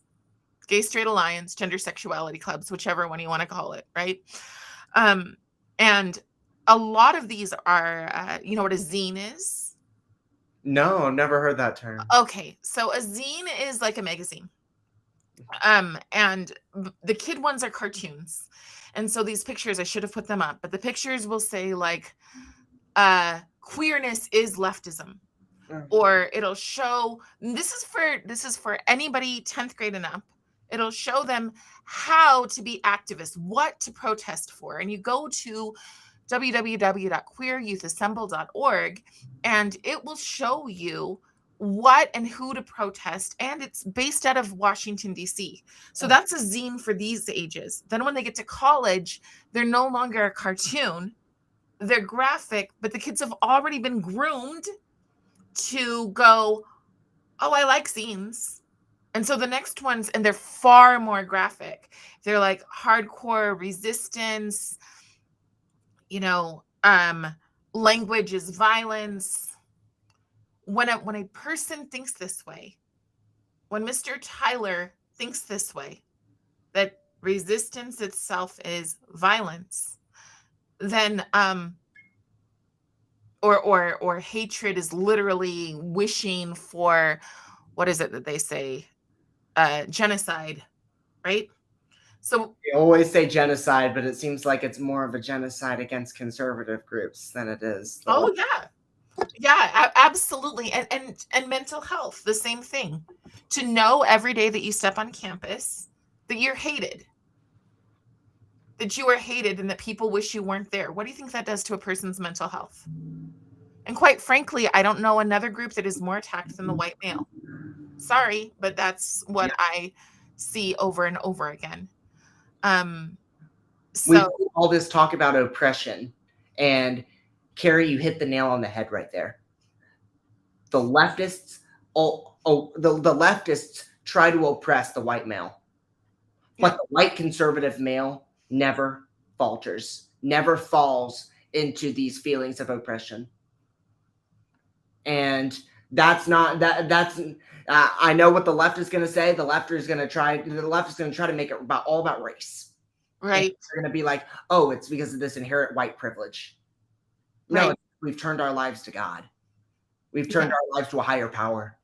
gay straight alliance, gender sexuality clubs, whichever one you want to call it, right? Um, and a lot of these are, you know what a zine is? No, never heard that term. Okay, so a zine is like a magazine. And the kid ones are cartoons. And so these pictures, I should have put them up, but the pictures will say like, queerness is leftism. Or it'll show this is for anybody 10th grade and up. It'll show them how to be activists, what to protest for. And you go to www.queeryouthassemble.org and it will show you what and who to protest, and it's based out of Washington D.C. So that's a zine for these ages. Then when they get to college, they're no longer a cartoon, they're graphic, but the kids have already been groomed to go, oh, I like zines. And so the next ones, and they're far more graphic. They're like hardcore resistance, you know, language is violence. When a person thinks this way, when Mr. Tyler thinks this way, that resistance itself is violence, then or hatred is literally wishing for, what is it that they say, genocide, right? So They always say genocide, but it seems like it's more of a genocide against conservative groups than it is the oh yeah, absolutely. And mental health, the same thing. To know every day that you step on campus that you're hated, that you are hated, and that people wish you weren't there. What do you think that does to a person's mental health? And quite frankly, I don't know another group that is more attacked than the white male. Sorry, but that's what I see over and over again. We So all this talk about oppression, and Carrie, you hit the nail on the head right there. The leftists, the leftists try to oppress the white male, but the white conservative male never falters, never falls into these feelings of oppression. And that's not that. That's I know what the left is going to say. The left is going to try. The left is going to try to make it all about race. right. And they're going to be like, oh, it's because of this inherent white privilege. No, Right. we've turned our lives to God. We've turned our lives to a higher power,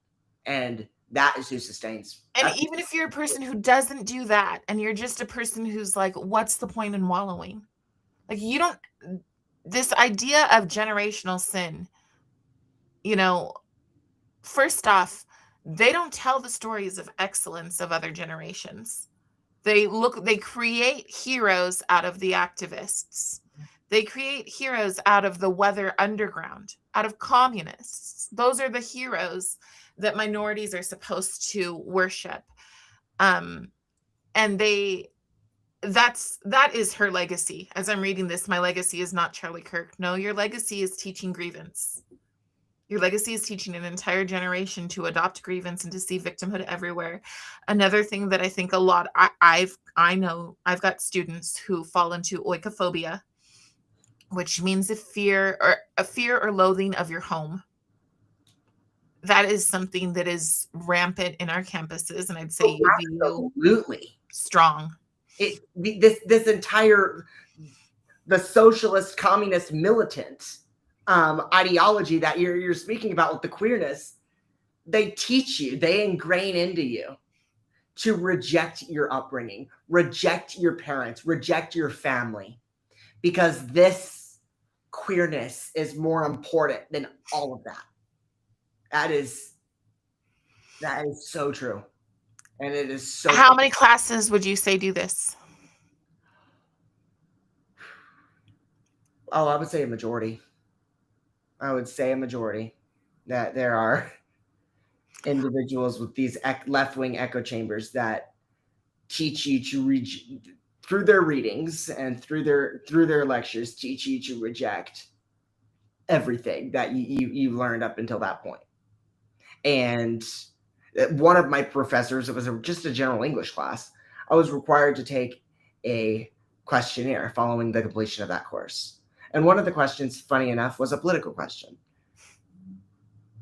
and that is who sustains. And even if you're a person who doesn't do that, and you're just a person who's like, what's the point in wallowing? Like, you don't, this idea of generational sin, you know, first off, they don't tell the stories of excellence of other generations. They create heroes out of the activists. They create heroes out of the weather underground, out of communists. Those are the heroes that minorities are supposed to worship. And that is her legacy. As I'm reading this, my legacy is not Charlie Kirk. No, your legacy is teaching grievance. Your legacy is teaching an entire generation to adopt grievance and to see victimhood everywhere. Another thing that I think a lot, I know I've got students who fall into oikophobia, which means a fear or loathing of your home. That is something that is rampant in our campuses, and I'd say absolutely strong. This entire the socialist communist militant ideology that you're speaking about with the queerness, they teach you, they ingrain into you to reject your upbringing, reject your parents, reject your family, because this queerness is more important than all of that. That is so true. And it is so. How many classes would you say do this? Oh, I would say a majority. I would say a majority that there are individuals with these left-wing echo chambers that teach you to read through their readings and through their lectures, teach you to reject everything that you learned up until that point. And one of my professors, it was just a general English class, I was required to take a questionnaire following the completion of that course. And one of the questions, funny enough, was a political question.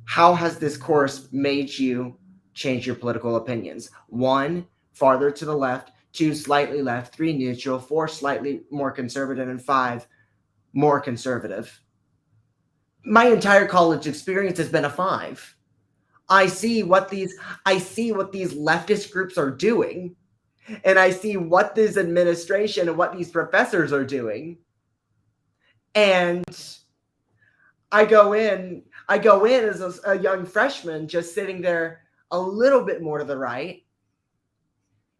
How has this course made you change your political opinions? 1, farther to the left; 2, slightly left; 3, neutral; 4, slightly more conservative; and 5, more conservative. My entire college experience has been a 5. I see what these leftist groups are doing, and I see what this administration and what these professors are doing. And I go in as a young freshman, just sitting there a little bit more to the right.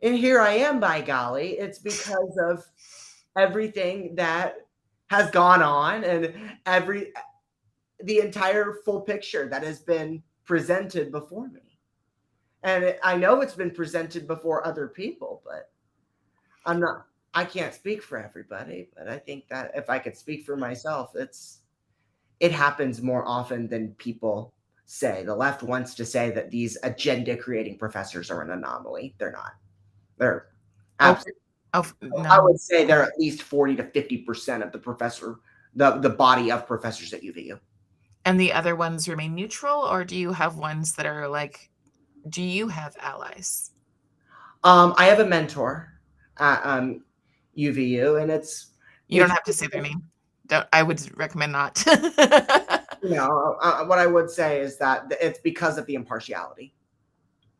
And here I am, by golly. It's because of everything that has gone on and the entire full picture that has been presented before me. And I know it's been presented before other people, but I can't speak for everybody. But I think that if I could speak for myself, it happens more often than people say. The left wants to say that these agenda creating professors are an anomaly. They're not. They're Oh, absolutely. no. I would say they're at least 40 to 50% of the body of professors at UVU. And the other ones remain neutral, or do you have ones that are like, do you have allies? I have a mentor at UVU, and You don't have to say their name. I would recommend not. what I would say is that it's because of the impartiality.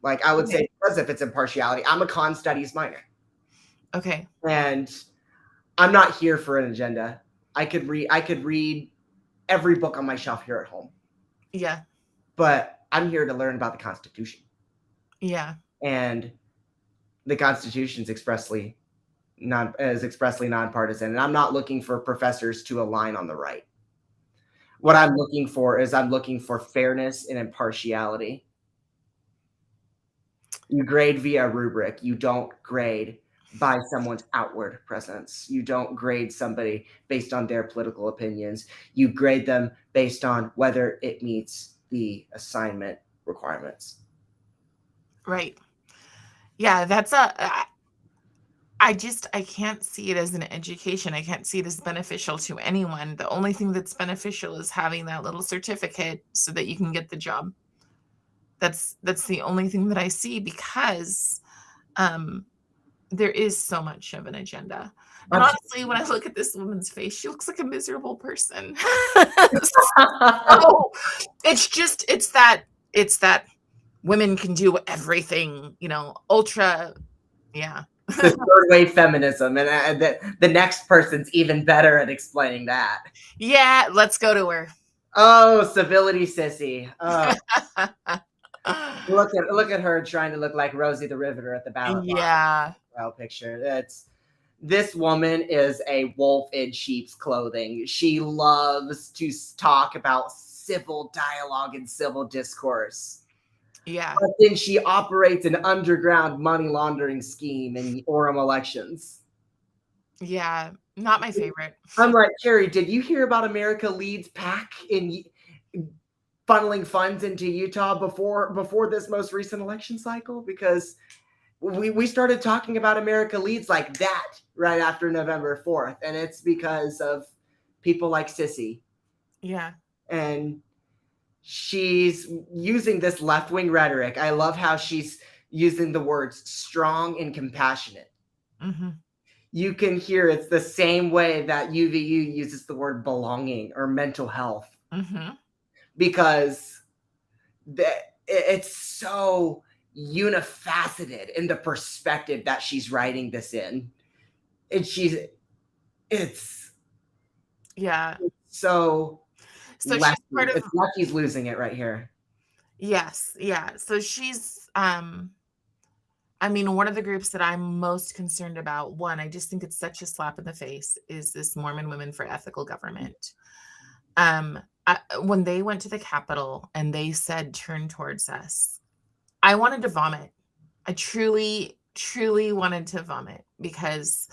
Like I would say, because if it's impartiality, I'm a con studies minor. Okay. And I'm not here for an agenda. I could read every book on my shelf here at home. Yeah. But I'm here to learn about the Constitution. Yeah. And the Constitution is expressly nonpartisan. And I'm not looking for professors to align on the right. What I'm looking for fairness and impartiality. You grade via rubric. You don't grade by someone's outward presence. You don't grade somebody based on their political opinions. You grade them based on whether it meets the assignment requirements. Right. Yeah, I can't see it as an education. I can't see it as beneficial to anyone. The only thing that's beneficial is having that little certificate so that you can get the job. That's the only thing that I see, because there is so much of an agenda. And honestly, when I look at this woman's face, she looks like a miserable person. So it's that women can do everything, ultra, yeah. The third wave feminism, and the next person's even better at explaining that. Yeah, let's go to her. Oh, civility sissy. Oh. Look at her trying to look like Rosie the Riveter at the ballot box. Well, picture. This woman is a wolf in sheep's clothing. She loves to talk about civil dialogue and civil discourse. Yeah. But then she operates an underground money laundering scheme in Orem elections. Yeah, not my favorite. I'm like, Carrie, did you hear about America Leads PAC in funneling funds into Utah before this most recent election cycle? Because we started talking about America Leads like that right after November 4th. And it's because of people like Sissy. Yeah. And she's using this left-wing rhetoric. I love how she's using the words strong and compassionate. Mm-hmm. You can hear it's the same way that UVU uses the word belonging or mental health. Mm-hmm. Because it's so unifaceted in the perspective that she's writing this in. And it's so she's part of, it's Lucky's losing it right here. Yes. Yeah. So she's one of the groups that I'm most concerned about, one, I just think it's such a slap in the face, is this Mormon Women for Ethical Government. When they went to the Capitol and they said, turn towards us, I wanted to vomit. I truly, truly wanted to vomit, because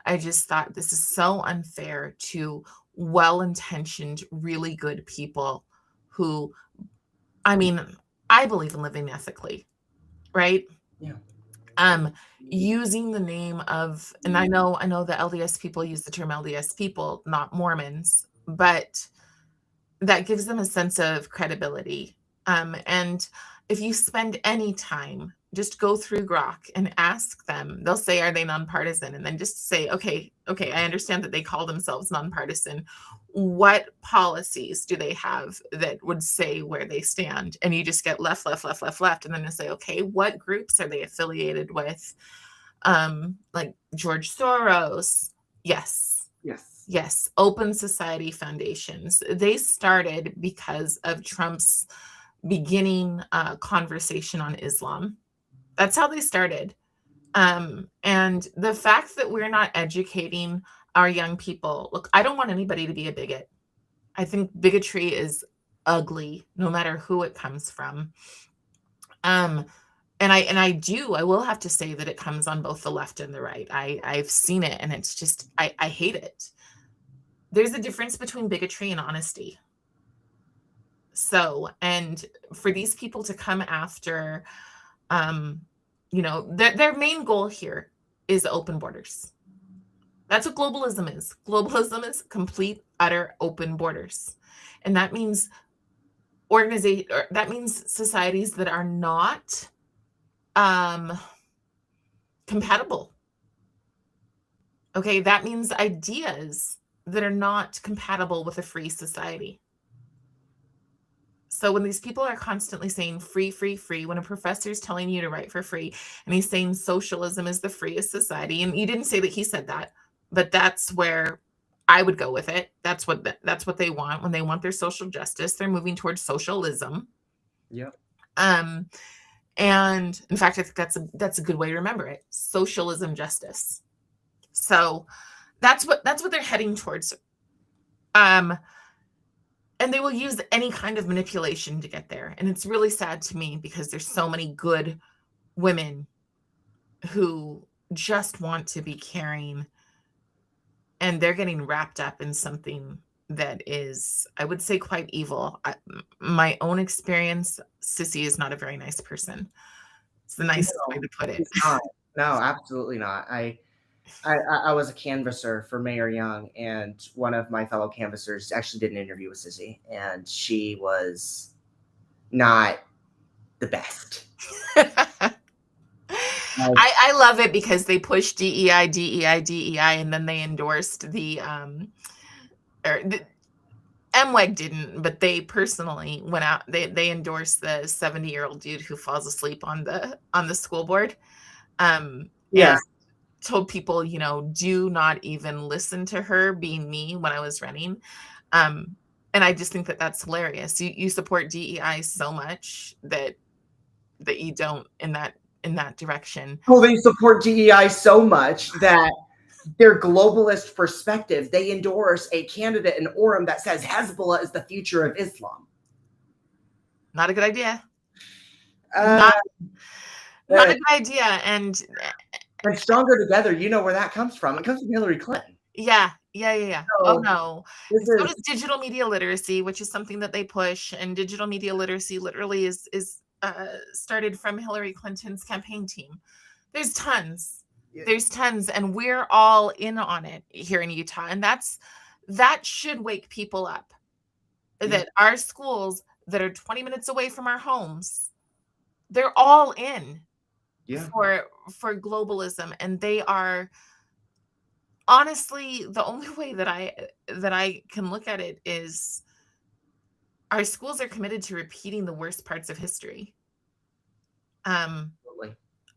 I just thought this is so unfair to well-intentioned, really good people who, I believe in living ethically, right? Yeah. Using the name of, and I know the LDS people use the term LDS people, not Mormons, but that gives them a sense of credibility. And if you spend any time, just go through Grok and ask them. They'll say, "Are they nonpartisan?" And then just say, "Okay, I understand that they call themselves nonpartisan. What policies do they have that would say where they stand?" And you just get left, left, left, left, left, and then you say, "Okay, what groups are they affiliated with?" Like George Soros. Yes. Yes. Yes, Open Society Foundations. They started because of Trump's beginning conversation on Islam. That's how they started. And the fact that we're not educating our young people, look, I don't want anybody to be a bigot. I think bigotry is ugly, no matter who it comes from. And I will have to say that it comes on both the left and the right. I've seen it, and it's just I hate it. There's a difference between bigotry and honesty. So, and for these people to come after, their main goal here is open borders. That's what globalism is. Globalism is complete, utter open borders. And that means that means societies that are not compatible. Okay, that means ideas that are not compatible with a free society. So when these people are constantly saying free, free, free, when a professor is telling you to write for free, and he's saying socialism is the freest society, and you didn't say that he said that, but that's where I would go with it. That's what they want. When they want their social justice, they're moving towards socialism. Yep. And in fact, I think that's a good way to remember it. Socialism justice. So that's what they're heading towards. And they will use any kind of manipulation to get there. And it's really sad to me because there's so many good women who just want to be caring, and they're getting wrapped up in something that is, I would say, quite evil. My own experience, Sissy is not a very nice person. It's the nicest way to put it. It's not. No, absolutely not. I was a canvasser for Mayor Young, and one of my fellow canvassers actually did an interview with Sissy, and she was not the best. I love it because they pushed DEI, DEI, DEI, and then they endorsed the MWEG didn't, but they personally went out. They endorsed the 70-year-old dude who falls asleep on the school board. Yes. And told people, do not even listen to her, being me when I was running. And I just think that that's hilarious. You support DEI so much that you don't in that direction. Well, they support DEI so much that their globalist perspective, they endorse a candidate in Orem that says Hezbollah is the future of Islam. Not a good idea. Not a good idea. And Stronger Together, you know where that comes from. It comes from Hillary Clinton. Yeah. So, oh no. So does digital media literacy, which is something that they push. And digital media literacy literally is started from Hillary Clinton's campaign team. There's tons. There's tons, and we're all in on it here in Utah. And that should wake people up. That our schools that are 20 minutes away from our homes, they're all in for globalism, and they are honestly the only way that I can look at it is our schools are committed to repeating the worst parts of history.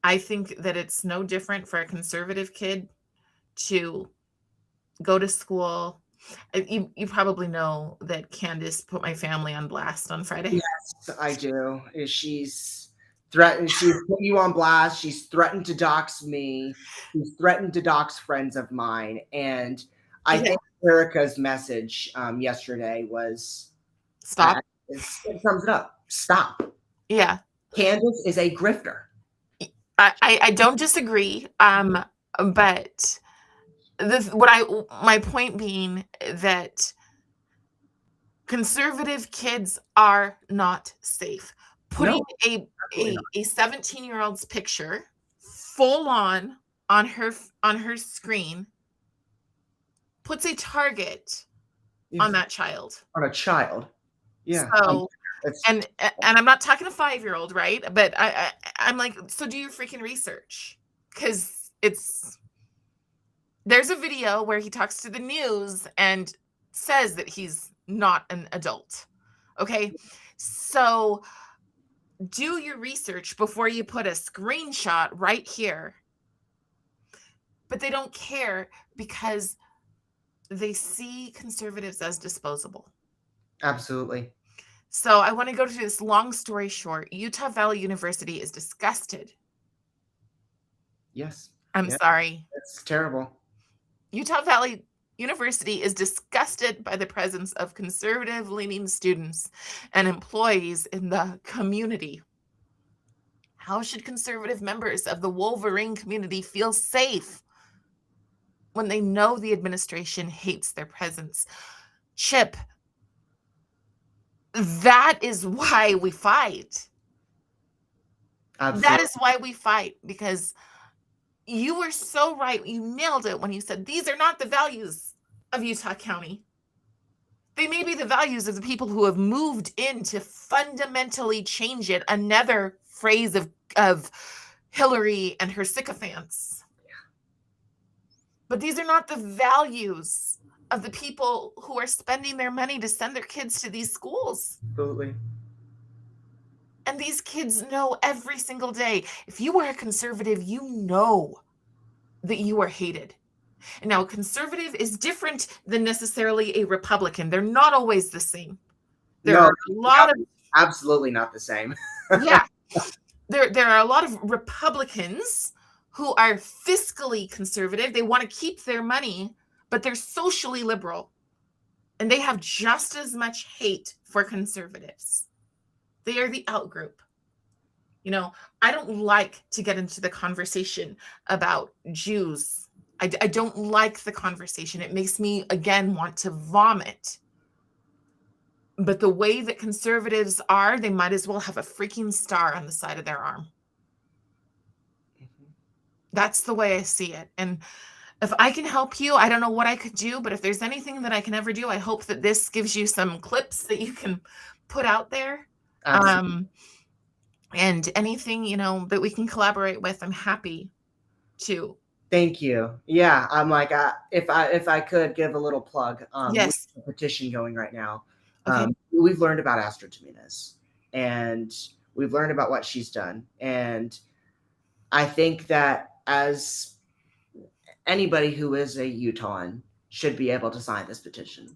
I think that it's no different for a conservative kid to go to school. You probably know that Candace put my family on blast on Friday. Yes, I do. She's threatened. She's put you on blast. She's threatened to dox me. She's threatened to dox friends of mine. And I think Erica's message yesterday was stop. It sums it up. Stop. Yeah. Candace is a grifter. I don't disagree. But my point being that conservative kids are not safe. Putting a 17-year-old's picture full on her screen, puts a target on that child. On a child. Yeah. So, It's and I'm not talking a 5-year-old, right? But I'm like, so do your freaking research, because there's a video where he talks to the news and says that he's not an adult. Okay, so do your research before you put a screenshot right here. But they don't care because they see conservatives as disposable. absolutely. So I want to go to this long story short. Utah Valley University is disgusted. Yes. I'm Yeah. sorry. It's terrible. Utah Valley University is disgusted by the presence of conservative-leaning students and employees in the community. How should conservative members of the Wolverine community feel safe when they know the administration hates their presence? Chip, that is why we fight. Absolutely. That is why we fight, because you were so right. You nailed it when you said these are not the values of Utah County. They may be the values of the people who have moved in to fundamentally change it. Another phrase of Hillary and her sycophants. But these are not the values of the people who are spending their money to send their kids to these schools. Absolutely. And these kids know every single day. If you are a conservative, you know that you are hated. And now, a conservative is different than necessarily a Republican. They're not always the same. There are a lot of absolutely not the same. yeah. There are a lot of Republicans who are fiscally conservative. They want to keep their money, but they're socially liberal. And they have just as much hate for conservatives. They are the outgroup. You know, I don't like to get into the conversation about Jews. I don't like the conversation. It makes me, again, want to vomit. But the way that conservatives are, they might as well have a freaking star on the side of their arm. That's the way I see it. And if I can help you, I don't know what I could do, but if there's anything that I can ever do, I hope that this gives you some clips that you can put out there. And anything, you know, that we can collaborate with, I'm happy to. Thank you. Yeah, I'm like, if I could give a little plug, Yes. we have a petition going right now. Okay. We've learned about Astrid Jimenez, and we've learned about what she's done, and I think that as anybody who is a Utahn should be able to sign this petition,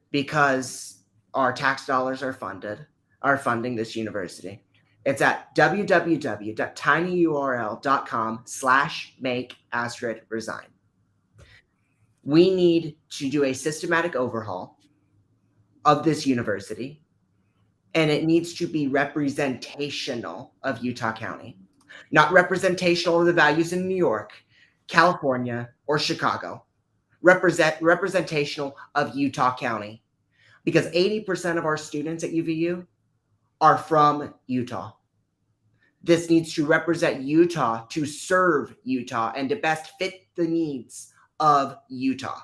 because our tax dollars are funding this university. It's at www.tinyurl.com/make-Astrid-resign. We need to do a systematic overhaul of this university, and it needs to be representational of Utah County, not representational of the values in New York, California, or Chicago. Representational of Utah County, because 80% of our students at UVU are from Utah. This needs to represent Utah, to serve Utah, and to best fit the needs of Utah.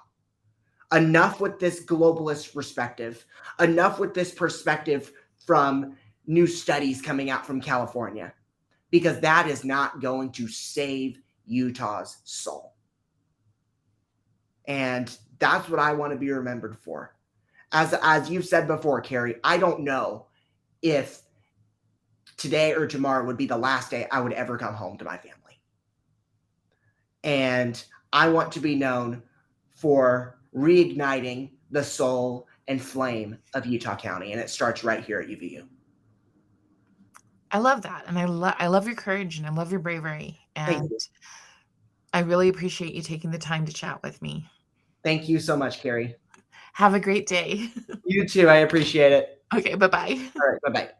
Enough with this globalist perspective. Enough with this perspective from new studies coming out from California, because that is not going to save Utah's soul. And that's what I want to be remembered for. As you've said before, Carrie, I don't know if today or tomorrow would be the last day I would ever come home to my family. And I want to be known for reigniting the soul and flame of Utah County. And it starts right here at UVU. I love that. And I love your courage, and I love your bravery. Thank And you. I really appreciate you taking the time to chat with me. Thank you so much, Carrie. Have a great day. You too. I appreciate it. Okay, bye-bye. All right. Bye-bye.